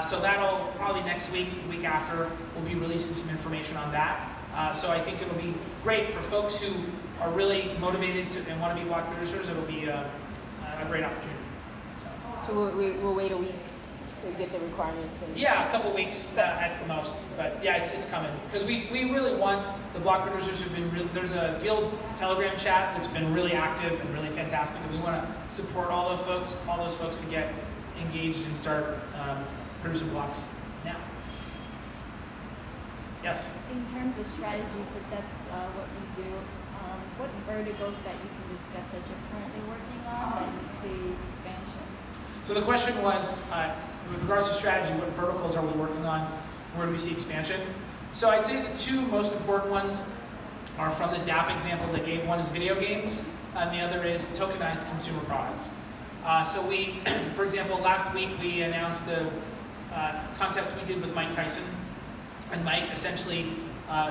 So that'll probably next week, the week after, we'll be releasing some information on that. So I think it'll be great for folks who are really motivated and want to be block producers. It'll be a great opportunity. So we'll wait a week to get the requirements. Yeah, a couple weeks at the most. But yeah, it's coming. Because we really want the block producers who've been there's a guild Telegram chat that's been really active and really fantastic, and we want to support all those folks to get engaged and start producing blocks now. So. Yes? In terms of strategy, because that's what you do, what verticals that you can discuss that you're currently working on that you see expansion? So the question was, with regards to strategy, what verticals are we working on? Where do we see expansion? So I'd say the two most important ones are from the DApp examples I gave. One is video games, and the other is tokenized consumer products. So we, for example, last week we announced a contest we did with Mike Tyson. And Mike essentially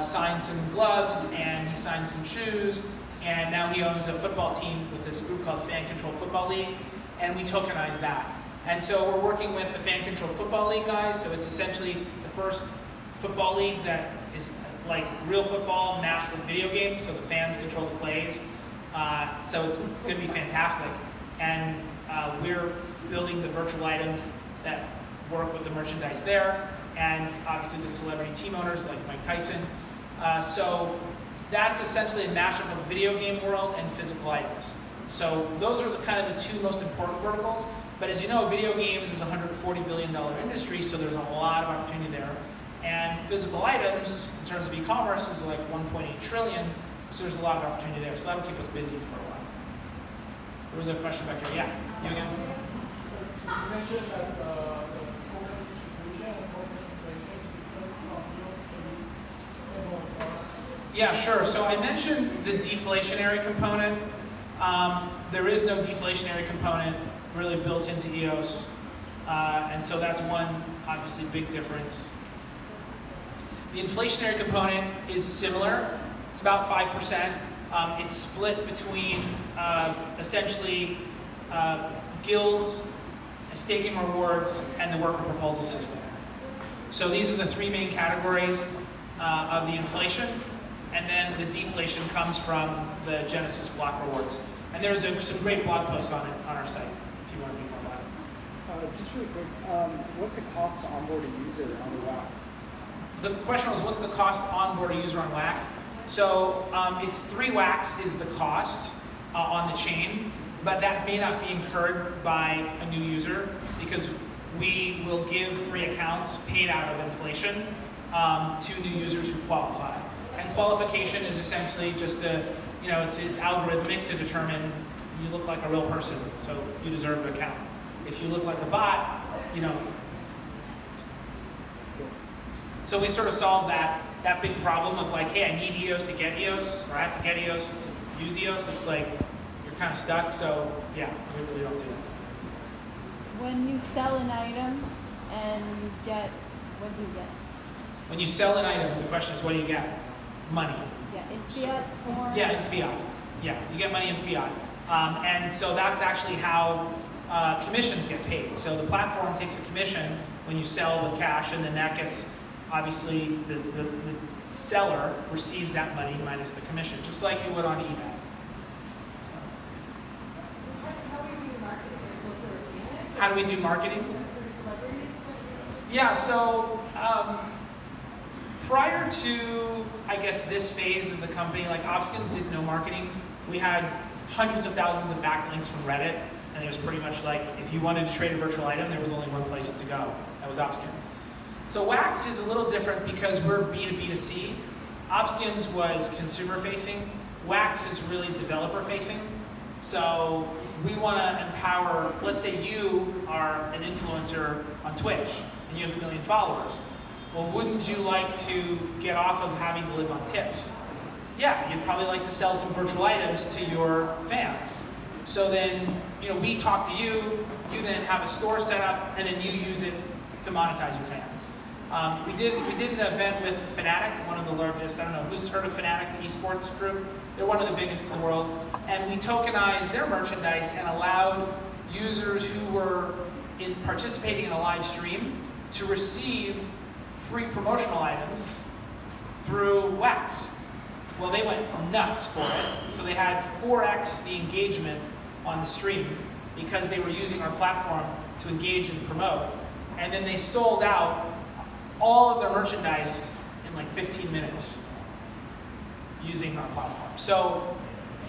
signed some gloves, and he signed some shoes, and now he owns a football team with this group called Fan Controlled Football League, and we tokenized that. And so we're working with the Fan Controlled Football League guys, so it's essentially the first football league that is like real football matched with video games, so the fans control the plays. So it's going to be fantastic. And we're building the virtual items that work with the merchandise there, and obviously the celebrity team owners like Mike Tyson. So that's essentially a mashup of video game world and physical items. So those are kind of the two most important verticals. But as you know, video games is a $140 billion industry, so there's a lot of opportunity there. And physical items, in terms of e-commerce, is like 1.8 trillion, so there's a lot of opportunity there. So that'll keep us busy for a while. There was a question back here. Yeah, you again? you mentioned that the token distribution and token inflation is different from EOS in several parts. Yeah, sure. So I mentioned the deflationary component. There is no deflationary component really built into EOS. And so that's one, obviously, big difference. The inflationary component is similar. It's about 5%. It's split between essentially guilds, staking rewards, and the worker proposal system. So these are the three main categories of the inflation. And then the deflation comes from the Genesis block rewards. And there's some great blog posts on it on our site if you want to read more about it. Just really quick, what's the cost to onboard a user on the Wax? The question was, what's the cost to onboard a user on Wax? So it's 3 Wax is the cost on the chain, but that may not be incurred by a new user because we will give free accounts paid out of inflation to new users who qualify. And qualification is essentially just it's algorithmic to determine you look like a real person, so you deserve an account. If you look like a bot, So we sort of solve that big problem of like, hey, I need EOS to get EOS, or I have to get EOS to use EOS. It's like you're kind of stuck. So yeah, we really don't do that. When you sell an item and you get, what do you get? When you sell an item, the question is, what do you get? Money. Yeah, in fiat form. Yeah, in fiat. Yeah, you get money in fiat. And so that's actually how commissions get paid. So the platform takes a commission when you sell with cash, and then that gets, obviously, the seller receives that money minus the commission, just like you would on eBay. So. How do we do marketing? Yeah, so prior to, I guess, this phase of the company, like OPSkins did no marketing. We had hundreds of thousands of backlinks from Reddit, and it was pretty much like, if you wanted to trade a virtual item, there was only one place to go. That was OPSkins. So Wax is a little different because we're B2B2C. OPSkins was consumer-facing. Wax is really developer-facing. So we want to empower, let's say you are an influencer on Twitch, and you have 1 million followers. Well, wouldn't you like to get off of having to live on tips? Yeah, you'd probably like to sell some virtual items to your fans. So then, we talk to you, you then have a store set up, and then you use it to monetize your fans. We did an event with Fnatic, one of the largest, I don't know, who's heard of Fnatic, the esports group? They're one of the biggest in the world. And we tokenized their merchandise and allowed users who were participating in a live stream to receive free promotional items through Wax. Well, they went nuts for it. So they had 4x the engagement on the stream because they were using our platform to engage and promote. And then they sold out all of their merchandise in like 15 minutes using our platform. So,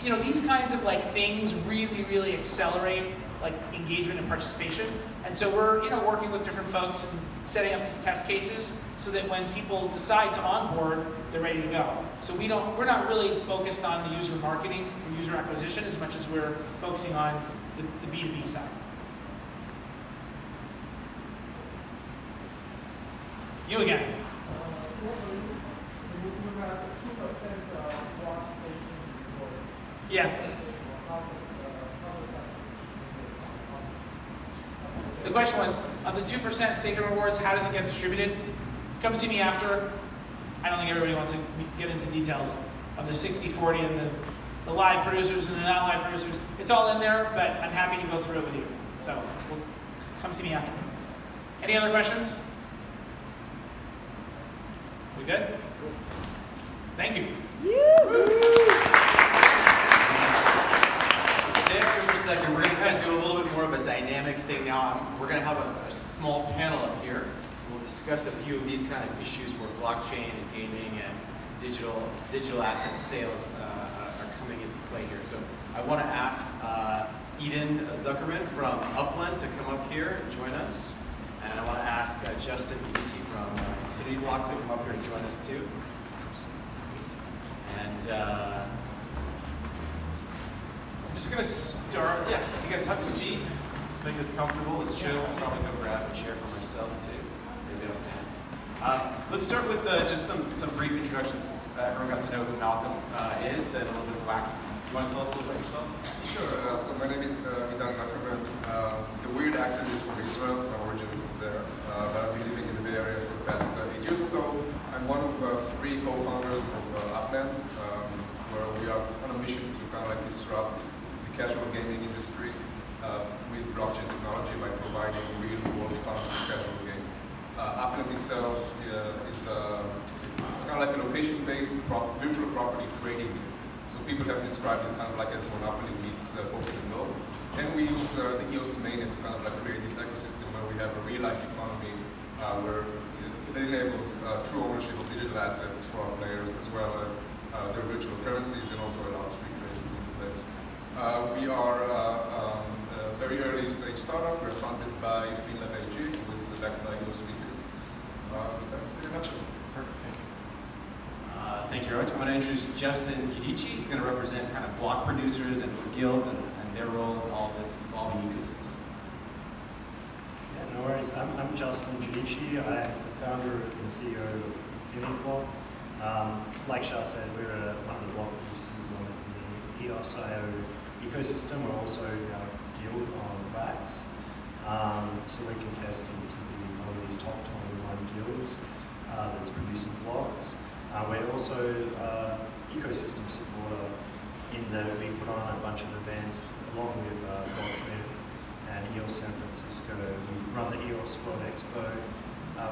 these kinds of like things really, really accelerate like engagement and participation. And so we're, working with different folks and setting up these test cases so that when people decide to onboard, they're ready to go. So we're not really focused on the user marketing or user acquisition as much as we're focusing on the B2B side. You again. You have 2% block staking rewards. Yes. How does that The question was, of the 2% staking rewards, how does it get distributed? Come see me after. I don't think everybody wants to get into details of the 60-40 and the live producers and the non-live producers. It's all in there, but I'm happy to go through it with you. So come see me after. Any other questions? We good? Thank you. Stay up here for a second. We're going to kind of do a little bit more of a dynamic thing now. We're going to have a small panel up here. We'll discuss a few of these kind of issues where blockchain and gaming and digital asset sales are coming into play here. So I want to ask Eden Zuckerman from Upland to come up here and join us. And I want to ask Justin Gucci from Infinitybloc to come up here and join us too. And I'm just going to start. Yeah, you guys have a seat. Let's make this comfortable. Let's chill. I'll probably go grab a chair for myself too. Maybe I'll stand. Let's start with just some brief introductions since everyone got to know who Malcolm is and a little bit of Wax. You want to tell us a little about yourself? Sure. So my name is Idan Zuckerman. The weird accent is from Israel, so I'm originally from there. But I've been living in the Bay Area for the past 8 years or so. I'm one of 3 co-founders of Upland, where we are on a mission to kind of like disrupt the casual gaming industry with blockchain technology by providing real-world economies of casual games. Upland itself is it's kind of like a location-based virtual property trading. So people have described it kind of like as Monopoly meets Pokemon Go. And we use the EOS mainnet to kind of like create this ecosystem where we have a real-life economy where it enables true ownership of digital assets for our players, as well as their virtual currencies, and also allows free trade between the players. We are a very early stage startup. We're funded by FinLab AG, who is backed by EOS VC. That's in a nutshell. Perfect. Thanks. Thank you very much. I'm going to introduce Justin Kidici. He's going to represent kind of block producers and guilds and their role in all this evolving ecosystem. Yeah, no worries. I'm Justin Kidici. I'm the founder and CEO of Infinitybloc. Like Shah said, we're one of the block producers on the EOSIO ecosystem. We're also a guild on Wax. So we're contesting to be one of these top 21 guilds that's producing blocks. We're also ecosystem supporter in that we put on a bunch of events along with Blocksmith and EOS San Francisco. We run the EOS World Expo.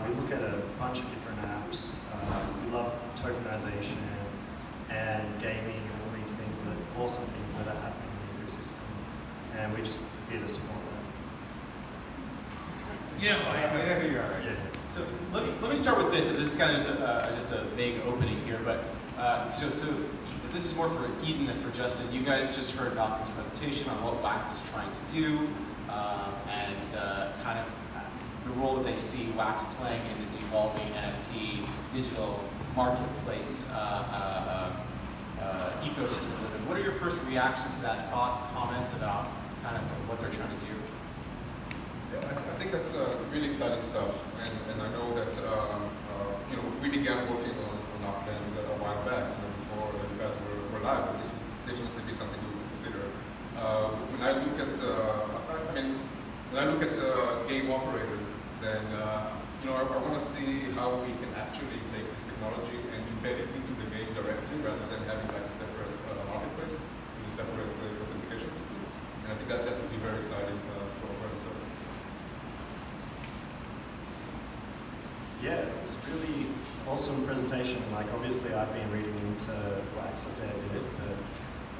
We look at a bunch of different apps. We love tokenization and gaming and all these things, awesome things that are happening in the ecosystem. And we're just here to support that. Yeah, I know who you are. Yeah. So let me start with this. And this is kind of just a vague opening here, but so this is more for Eden and for Justin. You guys just heard Malcolm's presentation on what Wax is trying to do and kind of the role that they see Wax playing in this evolving NFT digital marketplace ecosystem. What are your first reactions to that? Thoughts, comments about kind of what they're trying to do? Yeah, I think that's really exciting stuff, and I know that you know, we began working on Upland a while back, before you guys were live, but this would definitely be something we would consider. When I look at when I look at game operators, then you know, I want to see how we can actually take this technology and embed it into the game directly, rather than having like a separate marketplace with a separate authentication system. And I think that would be very exciting to offer as a service. Yeah, it was really awesome presentation. Like, obviously I've been reading into Wax a fair bit, but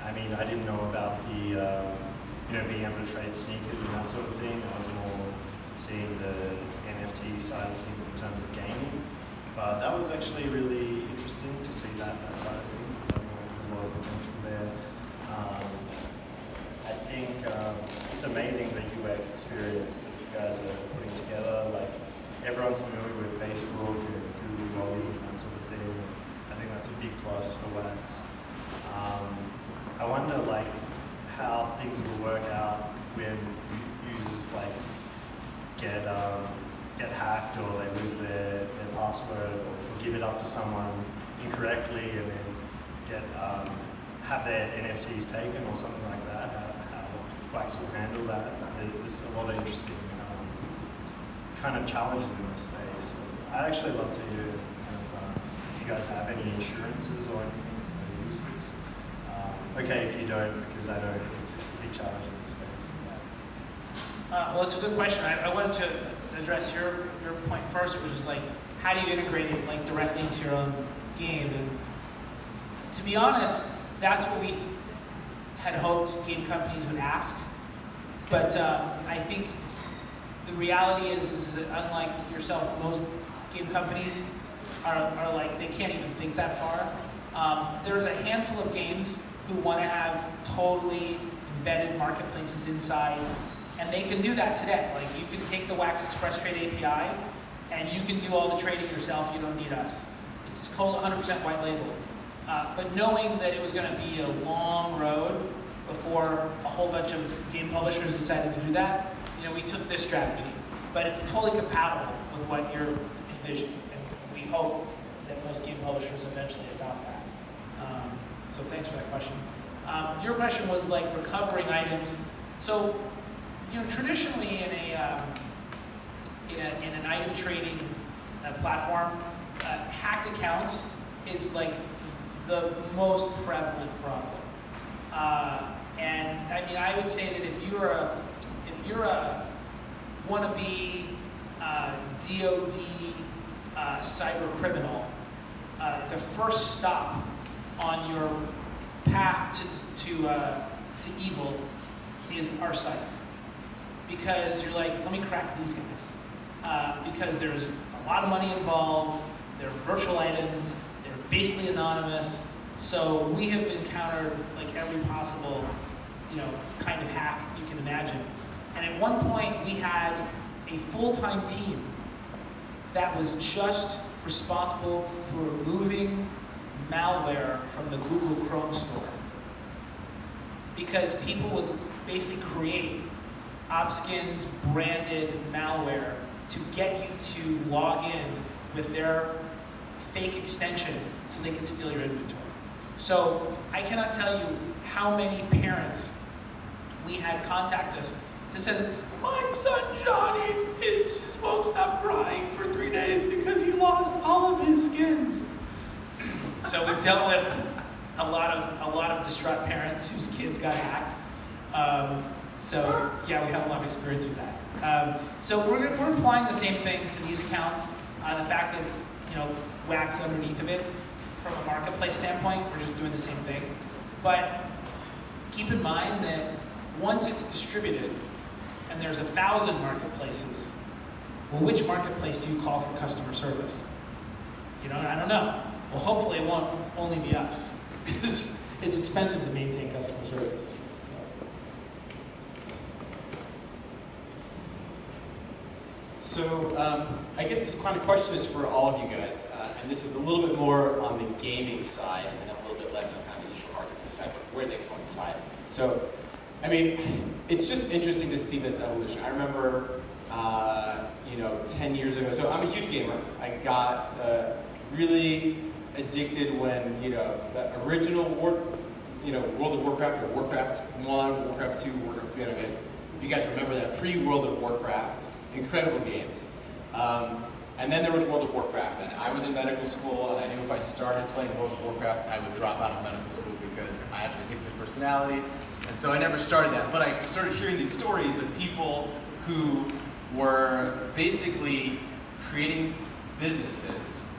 I mean, I didn't know about the, you know, being able to trade sneakers and that sort of thing. I was more seeing the NFT side of things in terms of gaming. But that was actually really interesting to see that side of things. There's a lot of potential there. I think it's amazing the UX experience that you guys are putting together. Like, everyone's familiar with Facebook and Google logins and that sort of thing. I think that's a big plus for Wax. I wonder like how things will work out when users like get hacked, or they lose their password, or give it up to someone incorrectly and then get have their NFTs taken or something like that. How Wax will handle that. There's a lot of interesting kind of challenges in this space. I'd actually love to hear if you guys have any insurances or anything for users. Okay, if you don't, because I know it's a big challenge in this space. Well, it's a good question. I wanted to address your point first, which was like, how do you integrate it like directly into your own game? And to be honest, that's what we had hoped game companies would ask. But I think the reality is that unlike yourself, most game companies are like, they can't even think that far. There's a handful of games who want to have totally embedded marketplaces inside, and they can do that today. Like, you can take the Wax Express Trade API, and you can do all the trading yourself. You don't need us. It's called 100% white label. But knowing that it was going to be a long road before a whole bunch of game publishers decided to do that, we took this strategy, but it's totally compatible with what you're envisioning, and we hope that most game publishers eventually adopt that. So thanks for that question. Your question was like recovering items. So, traditionally in an item trading platform, hacked accounts is like the most prevalent problem. And I mean, I would say that if you're a wannabe DoD cyber criminal, the first stop on your path to evil is our site, because you're like, let me crack these guys, because there's a lot of money involved. They're virtual items. They're basically anonymous. So we have encountered like every possible, kind of hack you can imagine. And at one point, we had a full-time team that was just responsible for removing malware from the Google Chrome store. Because people would basically create OPSkins branded malware to get you to log in with their fake extension so they can steal your inventory. So I cannot tell you how many parents we had contact us that says, my son Johnny just won't stop crying for 3 days because he lost all of his skins. So we've dealt with a lot of distraught parents whose kids got hacked. So yeah, we have a lot of experience with that. So we're applying the same thing to these accounts. The fact that it's wax underneath of it, from a marketplace standpoint, we're just doing the same thing. But keep in mind that once it's distributed, and there's 1,000 marketplaces, well, which marketplace do you call for customer service? I don't know. Well, hopefully it won't only be us, because it's expensive to maintain customer service. So I guess this kind of question is for all of you guys, and this is a little bit more on the gaming side and a little bit less on kind of the digital marketplace side, but where they coincide. So, I mean, it's just interesting to see this evolution. I remember, 10 years ago, so I'm a huge gamer. I got really addicted when, the original World of Warcraft, or Warcraft 1, Warcraft 2, Warcraft 3, if you guys remember that pre-World of Warcraft, incredible games. And then there was World of Warcraft, and I was in medical school, and I knew if I started playing World of Warcraft, I would drop out of medical school because I have an addictive personality, and so I never started that. But I started hearing these stories of people who were basically creating businesses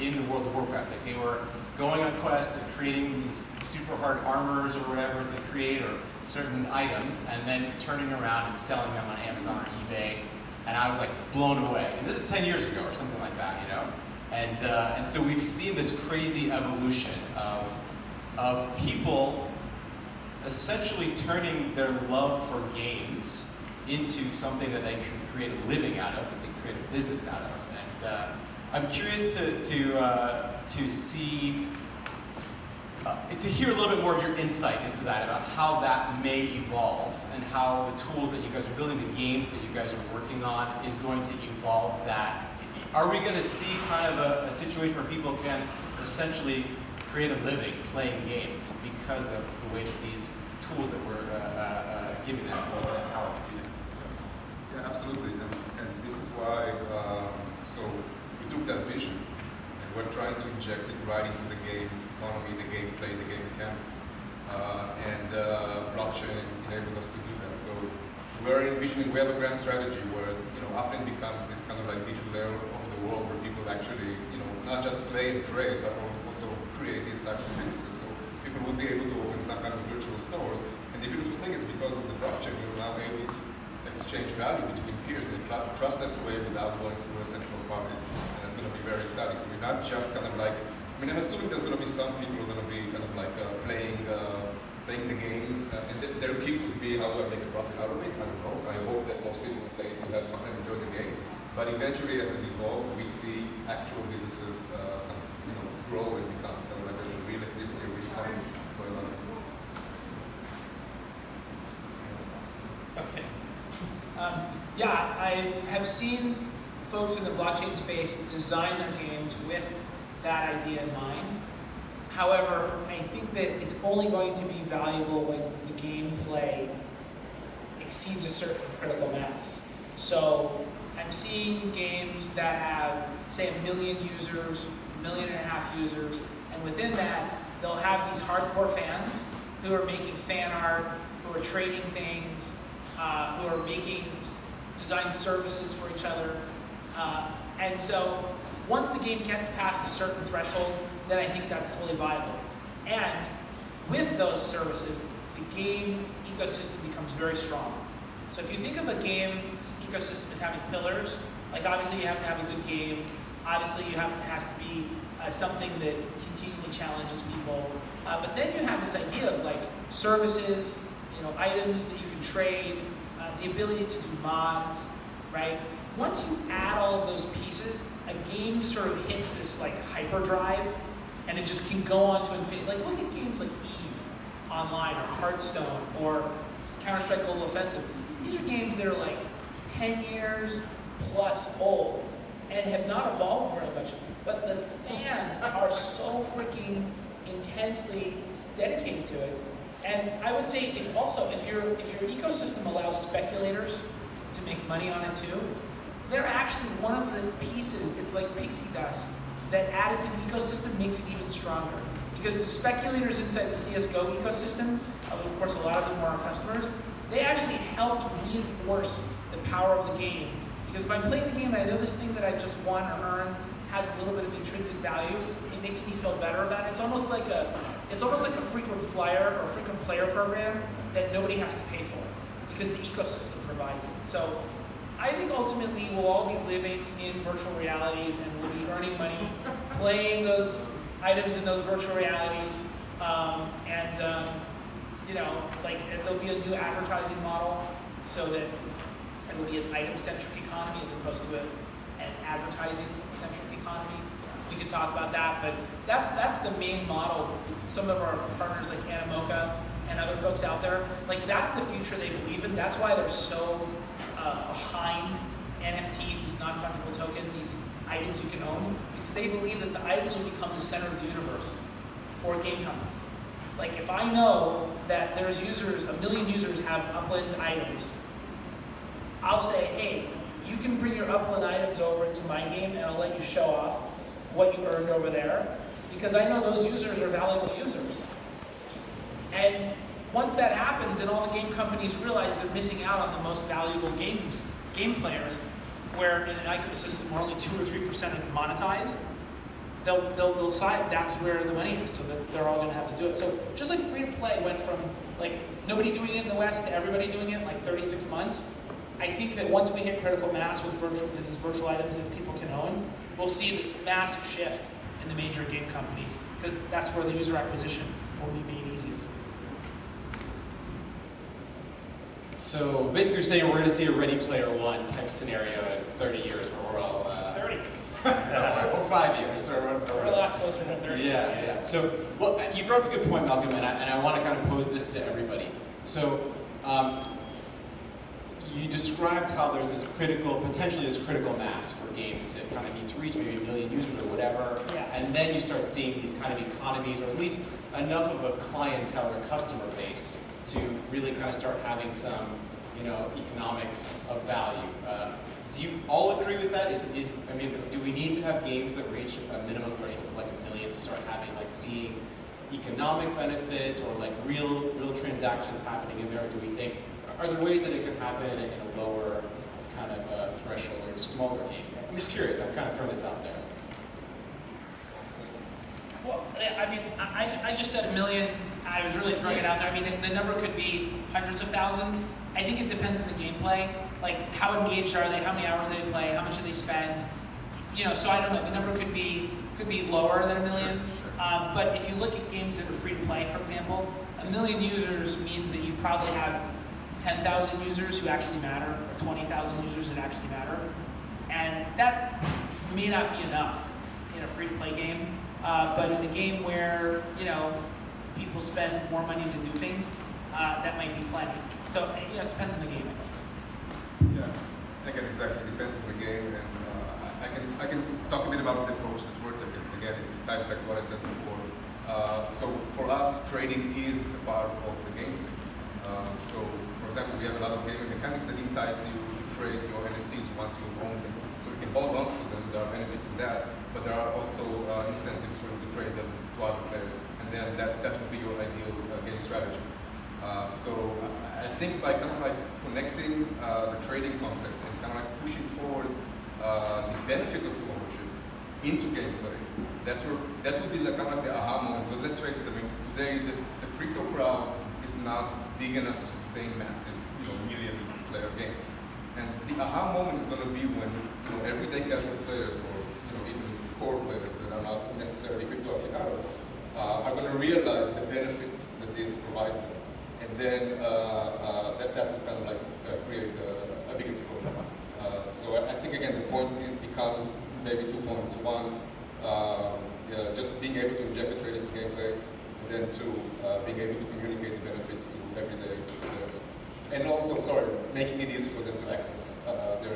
in the World of Warcraft. Like they were going on quests and creating these super hard armors or whatever to create, or certain items, and then turning around and selling them on Amazon or eBay. And I was like blown away. And this is 10 years ago or something like that, And so we've seen this crazy evolution of people essentially turning their love for games into something that they can create a living out of, that they can create a business out of. And I'm curious to see, to hear a little bit more of your insight into that, about how that may evolve and how the tools that you guys are building, the games that you guys are working on, is going to evolve that. Are we going to see kind of a situation where people can essentially create a living playing games because of the way that these tools that we're giving them is power to do that? Yeah, absolutely. And this is why, so we took that vision and we're trying to inject it right into the game economy, the gameplay, the game mechanics. And blockchain enables us to do that. So we're envisioning, we have a grand strategy where, Upland becomes this kind of like digital layer of the world where people actually, not just play and trade, but also create these types of businesses. So people would be able to open some kind of virtual stores. And the beautiful thing is, because of the blockchain, you're now able to exchange value between peers in a trustless way without going through a central party. And that's going to be very exciting. So we're not just kind of like, I'm assuming there's going to be some people who are going to be kind of like playing the game, and their kick would be, how do I make a profit out of it? I don't know. I hope that most people will play it to have fun and enjoy the game. But eventually, as it evolves, we see actual businesses, grow and become kind of like a real activity, a real economy. Okay. Yeah, I have seen folks in the blockchain space design their games with that idea in mind. However, I think that it's only going to be valuable when the gameplay exceeds a certain critical mass. So I'm seeing games that have, say, 1 million users, 1.5 million users, and within that, they'll have these hardcore fans who are making fan art, who are trading things, who are design services for each other. And so once the game gets past a certain threshold, then I think that's totally viable. And with those services, the game ecosystem becomes very strong. So if you think of a game's ecosystem as having pillars, like obviously you have to have a good game, obviously it has to be something that continually challenges people, but then you have this idea of like services, items that you can trade, the ability to do mods, right? Once you add all of those pieces, a game sort of hits this like hyperdrive, and it just can go on to infinity. Like look at games like Eve Online or Hearthstone or Counter-Strike Global Offensive. These are games that are like 10 years plus old and have not evolved very much, but the fans are so freaking intensely dedicated to it. And I would say if your ecosystem allows speculators to make money on it too, they're actually one of the pieces, it's like pixie dust, that added to the ecosystem makes it even stronger. Because the speculators inside the CSGO ecosystem, of course a lot of them were our customers, they actually helped reinforce the power of the game. Because if I'm playing the game and I know this thing that I just won or earned has a little bit of intrinsic value, it makes me feel better about it. It's almost like a frequent flyer or frequent player program that nobody has to pay for because the ecosystem provides it. So I think ultimately we'll all be living in virtual realities and we'll be earning money playing those items in those virtual realities. There'll be a new advertising model so that it'll be an item-centric economy as opposed to an advertising-centric economy. We could talk about that, but that's the main model. Some of our partners like Animoca and other folks out there, like that's the future they believe in. That's why they're so behind NFTs, these non-fungible tokens, these items you can own, because they believe that the items will become the center of the universe for game companies. Like if I know that there's users, 1 million users have Upland items, I'll say, hey, you can bring your Upland items over into my game and I'll let you show off what you earned over there, because I know those users are valuable users. And once that happens, then all the game companies realize they're missing out on the most valuable game players, where in an ecosystem where only 2 or 3% are monetized, they'll decide that's where the money is, so that they're all going to have to do it. So just like free to play went from like nobody doing it in the West to everybody doing it in like 36 months, I think that once we hit critical mass with these virtual items that people can own, we'll see this massive shift in the major game companies, because that's where the user acquisition will be made easiest. So basically you're saying we're going to see a Ready Player One type scenario in 30 years where we're all... 30. or 5 years. We're a lot closer to 30. Yeah. So, well, you brought up a good point, Malcolm, and I want to kind of pose this to everybody. So, you described how there's potentially this critical mass for games to kind of need to reach maybe 1 million users or whatever, and then you start seeing these kind of economies, or at least enough of a clientele or customer base to really kind of start having some, economics of value. Do you all agree with that? Do we need to have games that reach a minimum threshold of like 1 million to start having, like, seeing economic benefits or like real transactions happening in there? Or do we think, are there ways that it could happen in a lower kind of threshold or a smaller game? I'm just curious. I'm kind of throwing this out there. Well, I just said 1 million. I was really throwing it out there. The number could be hundreds of thousands. I think it depends on the gameplay. Like, how engaged are they? How many hours they play? How much do they spend? So I don't know. The number could be lower than 1 million. Sure. But if you look at games that are free to play, for example, 1 million users means that you probably have 10,000 users who actually matter, or 20,000 users that actually matter. And that may not be enough in a free-to-play game. But in a game where, people spend more money to do things, that might be plenty. So, it depends on the game. Yeah, again, exactly. Depends on the game, and I can talk a bit about the approach that we're taking. Again, it ties back to what I said before. So for us, trading is a part of the game. So, for example, we have a lot of gaming mechanics that entice you to trade your NFTs once you own them. So you can hold on to them. There are benefits in that, but there are also incentives for you to trade them to other players, and then that would be your ideal game strategy. So I think by kind of like connecting the trading concept and kind of like pushing forward the benefits of true ownership into gameplay, that would be like kind of like the aha moment. Because let's face it, I mean, today the crypto crowd is not big enough to sustain massive, million-player games. And the aha moment is going to be when everyday casual players, or even core players that are not necessarily crypto aficionados, are going to realize the benefits that this provides them. And then that would kind of like create a big exposure. So I think again the point becomes maybe 2 points. One, just being able to inject the trade into gameplay, and then two, being able to communicate the benefits to everyday players. And also, making it easy for them to access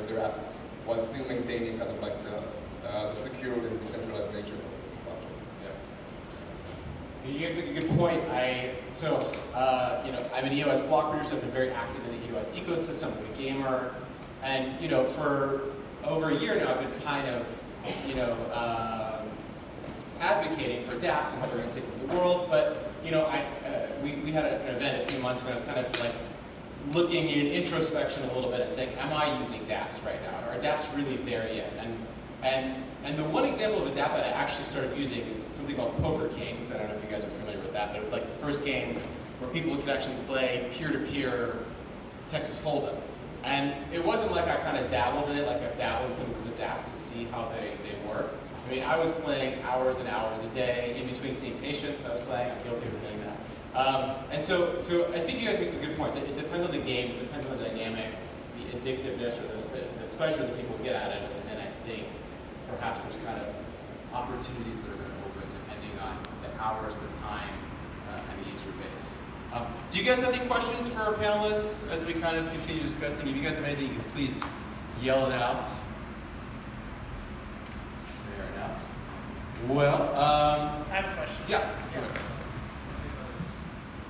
their assets while still maintaining kind of like the secure and decentralized nature of the project. Yeah. You guys make a good point. I'm an EOS block producer. I've been very active in the EOS ecosystem. I'm a gamer, and for over a year now, I've been kind of advocating for dApps and how they're going to take over the world. But we had an event a few months ago. I was kind of like looking in introspection a little bit and saying, am I using dApps right now? Are dApps really there yet? And the one example of a dApp that I actually started using is something called Poker Kings. I don't know if you guys are familiar with that, but it was like the first game where people could actually play peer-to-peer Texas Hold'em. And it wasn't like I kind of dabbled in it, like I've dabbled in some of the dApps to see how they work. I mean, I was playing hours and hours a day in between seeing patients. I was playing. I'm guilty of admitting that. And so I think you guys make some good points. It depends on the game. It depends on the dynamic, the addictiveness, or the pleasure that people get out of it. And then I think perhaps there's kind of opportunities that are going to open depending on the hours, the time, and the user base. Do you guys have any questions for our panelists as we kind of continue discussing? If you guys have anything, you can please yell it out. Fair enough. Well, I have a question. Yeah.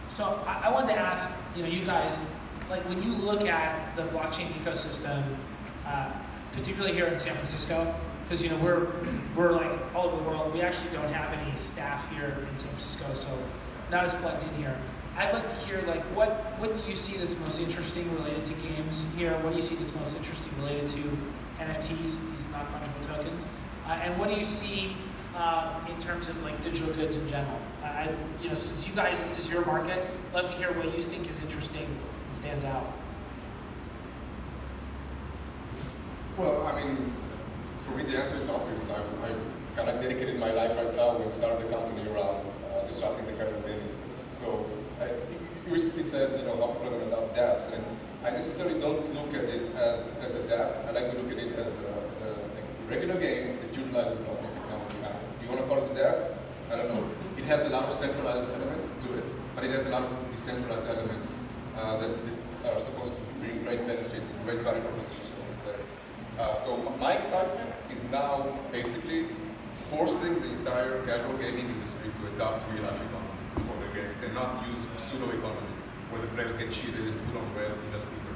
So I wanted to ask, you guys, like when you look at the blockchain ecosystem, particularly here in San Francisco, because we're like all over the world. We actually don't have any staff here in San Francisco, so not as plugged in here. I'd like to hear like what do you see that's most interesting related to games here? What do you see that's most interesting related to NFTs, these non-fungible tokens? And what do you see in terms of like digital goods in general? Since you guys, this is your market, I'd love to hear what you think is interesting and stands out. Well, I mean, for me the answer is obvious. I've kind of dedicated my life right now and started the company around disrupting the casual gaming space. So you recently said, how people are going to adopt dApps, and I necessarily don't look at it as a dApp. I like to look at it as a regular game that utilizes blockchain technology. Do you want to call it a dApp? I don't know. It has a lot of centralized elements to it, but it has a lot of decentralized elements that are supposed to bring great benefits and great value propositions for the players. So my excitement is now basically forcing the entire casual gaming industry to adopt real-life economies for their games and not use pseudo-economies where the players get cheated and put on rails and just lose their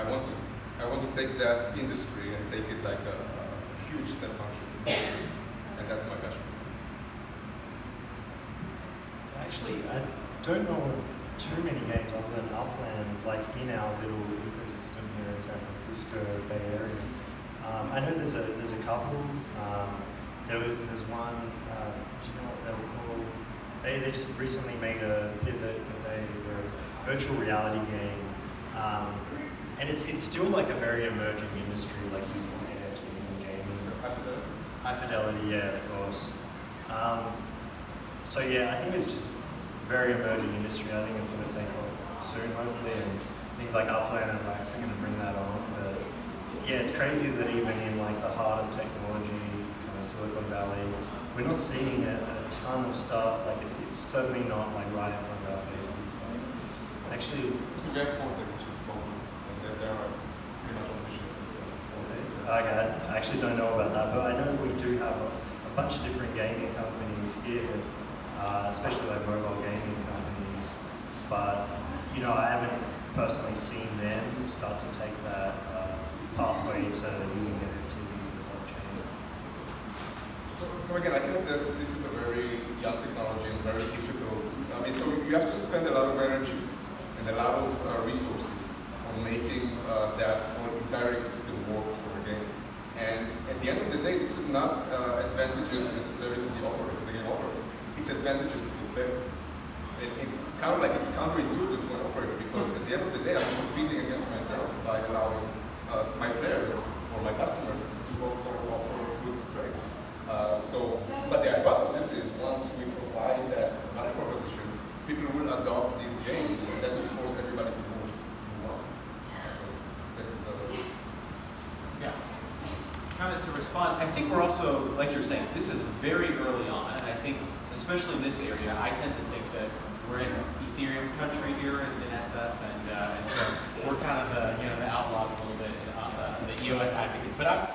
money. I want to take that industry and take it like a huge step function, and that's my passion. Actually, I don't know too many games other than Upland, like in our little ecosystem here in San Francisco Bay Area. I know there's a couple. There's one. Do you know what they were called? They just recently made a pivot. They were a virtual reality game, and it's still like a very emerging industry, like using NFTs in gaming. High Fidelity, yeah, of course. So yeah, I think it's just very emerging industry. I think it's going to take off soon, hopefully, and things like Upland and Wax are going to bring that on. But yeah, it's crazy that even in like the heart of technology, kind of Silicon Valley, we're not seeing a ton of stuff. Like it's certainly not like right in front of our faces. Like, actually, so we have Forte, which is called, and there are Okay, I actually don't know about that, but I know we do have a bunch of different gaming companies here, especially like mobile gaming companies. But you know, I haven't personally seen them start to take that pathway to using NFTs in the blockchain. So again, I think this is a very young technology and very difficult. I mean, so you have to spend a lot of energy and a lot of resources on making that entire ecosystem work for the game. And at the end of the day, this is not advantageous necessarily to the operator, the game operator. It's advantageous to the player. And kind of like it's counterintuitive to an operator, because at the end of the day, I'm competing against myself by allowing my players or my customers to also offer goods to trade. But the hypothesis is once we provide that value proposition, people will adopt these games, and that will force everybody to move on. So this is the Yeah. Kind of to respond, I think we're also, like you're saying, this is very early on, and I think, especially in this area, I tend to think that we're in Ethereum country here in SF, and so we're kind of the outlaws a little bit, the EOS advocates. But I'm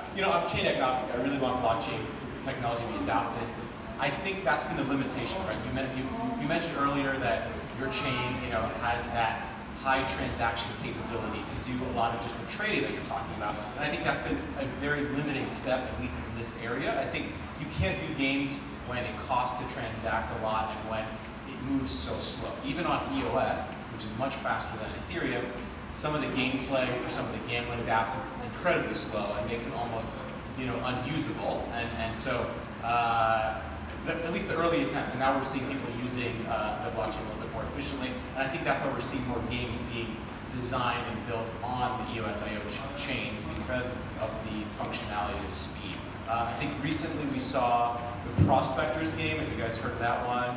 chain agnostic. I really want blockchain technology to be adopted. I think that's been the limitation, right? You mentioned earlier that your chain, has that high transaction capability to do a lot of just the trading that you're talking about. And I think that's been a very limiting step, at least in this area. I think you can't do games when it costs to transact a lot and when it moves so slow. Even on EOS, which is much faster than Ethereum, some of the gameplay for some of the gambling apps is incredibly slow and makes it almost unusable. And so at least the early attempts, and now we're seeing people using the blockchain a little bit more efficiently, and I think that's why we're seeing more games being designed and built on the EOSIO chains because of the functionality and speed. I think recently we saw the Prospectors game, and you guys heard of that one,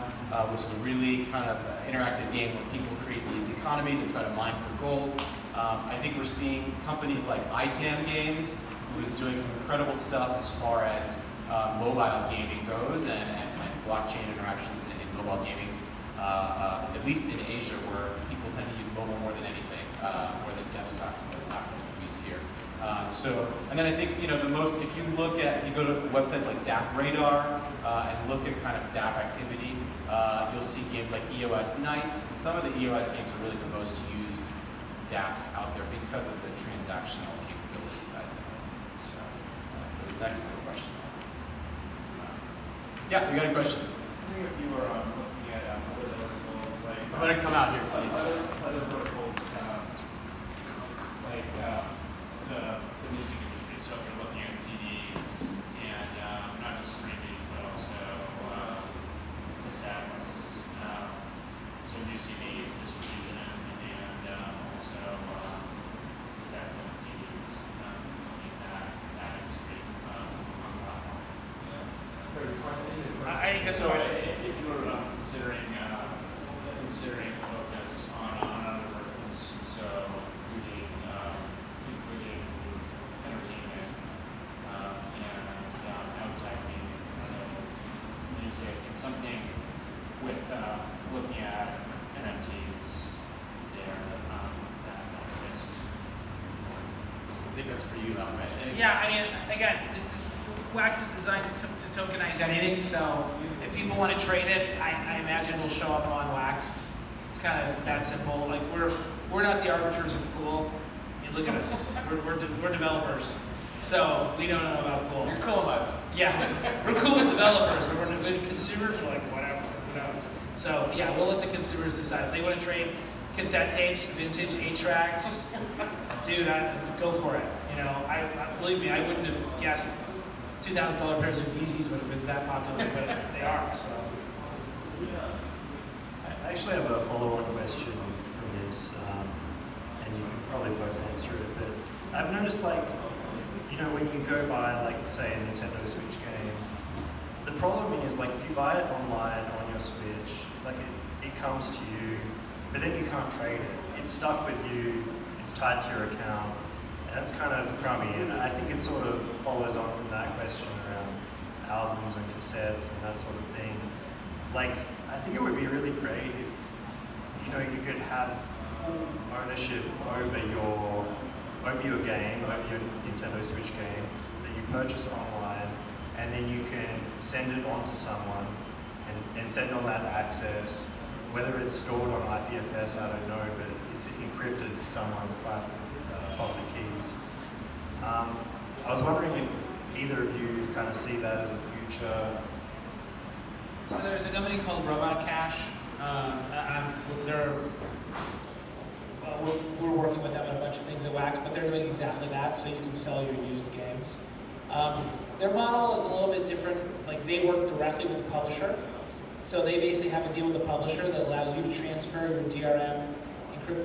which is a really kind of interactive game where people create these economies and try to mine for gold. I think we're seeing companies like ITAM Games, who is doing some incredible stuff as far as mobile gaming goes and blockchain interactions in mobile gaming, at least in Asia, where people tend to use mobile more than anything, more than desktops, more than laptops that we use here. And then I think, if you go to websites like DApp Radar and look at kind of DApp activity, you'll see games like EOS Nights, and some of the EOS games are really the most used dApps out there because of the transactional capabilities, I think. So, that's an excellent question. Yeah, we got a question. I think if you were looking at other verticals, like I'm going to come out here, please. Other verticals, like the music industry. So if you're looking at CDs and not just streaming, but also cassettes, so new CDs, distribution, and also cassettes and CDs, looking at that industry on the platform. I think that's so a if you were considering focus on other verticals, so including entertainment and outside gaming. So you say it's something with looking at NFTs there that space. I think that's for you, Alan, right? Yeah, I mean, again, Wax is designed to tokenize anything, so if people want to trade it, I imagine it'll show up on Wax. It's kind of that simple. Like we're not the arbiters of cool. I mean, look at us. We're developers, so we don't know about cool. You're cool about it. Yeah, we're cool with developers, but we're good at consumers. We're like whatever, who knows? So yeah, we'll let the consumers decide if they want to trade cassette tapes, vintage 8-tracks. Dude, go for it. Believe me, I wouldn't have guessed $2,000 pairs of Yeezys would have been that popular, but they are. So. I actually have a follow-on question from this, and you can probably both answer it. But I've noticed, when you go buy, say, a Nintendo Switch game, the problem is, if you buy it online on your Switch, it comes to you, but then you can't trade it. It's stuck with you. It's tied to your account. That's kind of crummy, and I think it sort of follows on from that question around albums and cassettes and that sort of thing. I think it would be really great if, you could have full ownership over your game, over your Nintendo Switch game that you purchase online, and then you can send it on to someone and send on that access, whether it's stored on IPFS, I don't know, but it's encrypted to someone's public keys. I was wondering if either of you kind of see that as a future. So there's a company called Robot Cash. We're working with them on a bunch of things at Wax, but they're doing exactly that, so you can sell your used games. Their model is a little bit different. Like, they work directly with the publisher, so they basically have a deal with the publisher that allows you to transfer your DRM, your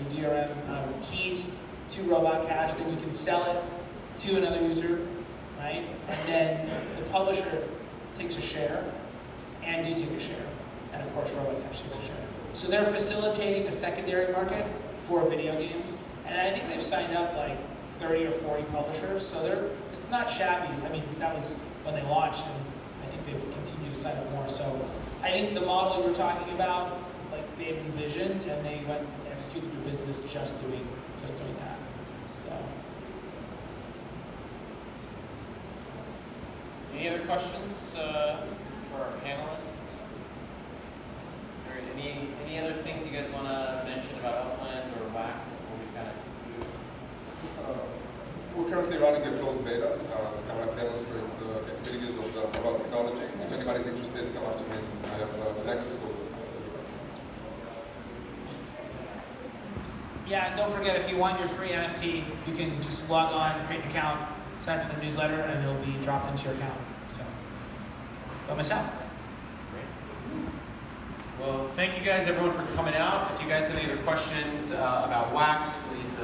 DRM keys to Robot Cash. Then you can sell it to another user, right? And then the publisher takes a share, and you take a share, and of course Robot Cash takes a share. So they're facilitating a secondary market for video games, and I think they've signed up like 30 or 40 publishers, so it's not shabby. I mean, that was when they launched, and I think they've continued to sign up more. So I think the model you're talking about, like, they've envisioned, and they went and executed the business just doing that. So. Any other questions for our panelists? Or any other things you guys want to mention about Upland or Wax before we kind of move? We're currently running a closed beta that kind of demonstrates the capabilities of our technology. If anybody's interested, come up to me. I have an access code. Yeah, and don't forget, if you want your free NFT, you can just log on, create an account, sign up for the newsletter, and it'll be dropped into your account. So don't miss out. Well, thank you guys, everyone, for coming out. If you guys have any other questions about Wax, please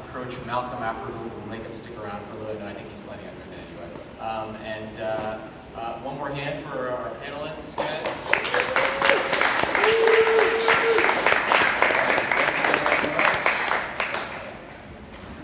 approach Malcolm afterwards. We'll make him stick around for a little bit. No, I think he's planning on doing that anyway. One more hand for our panelists, guys.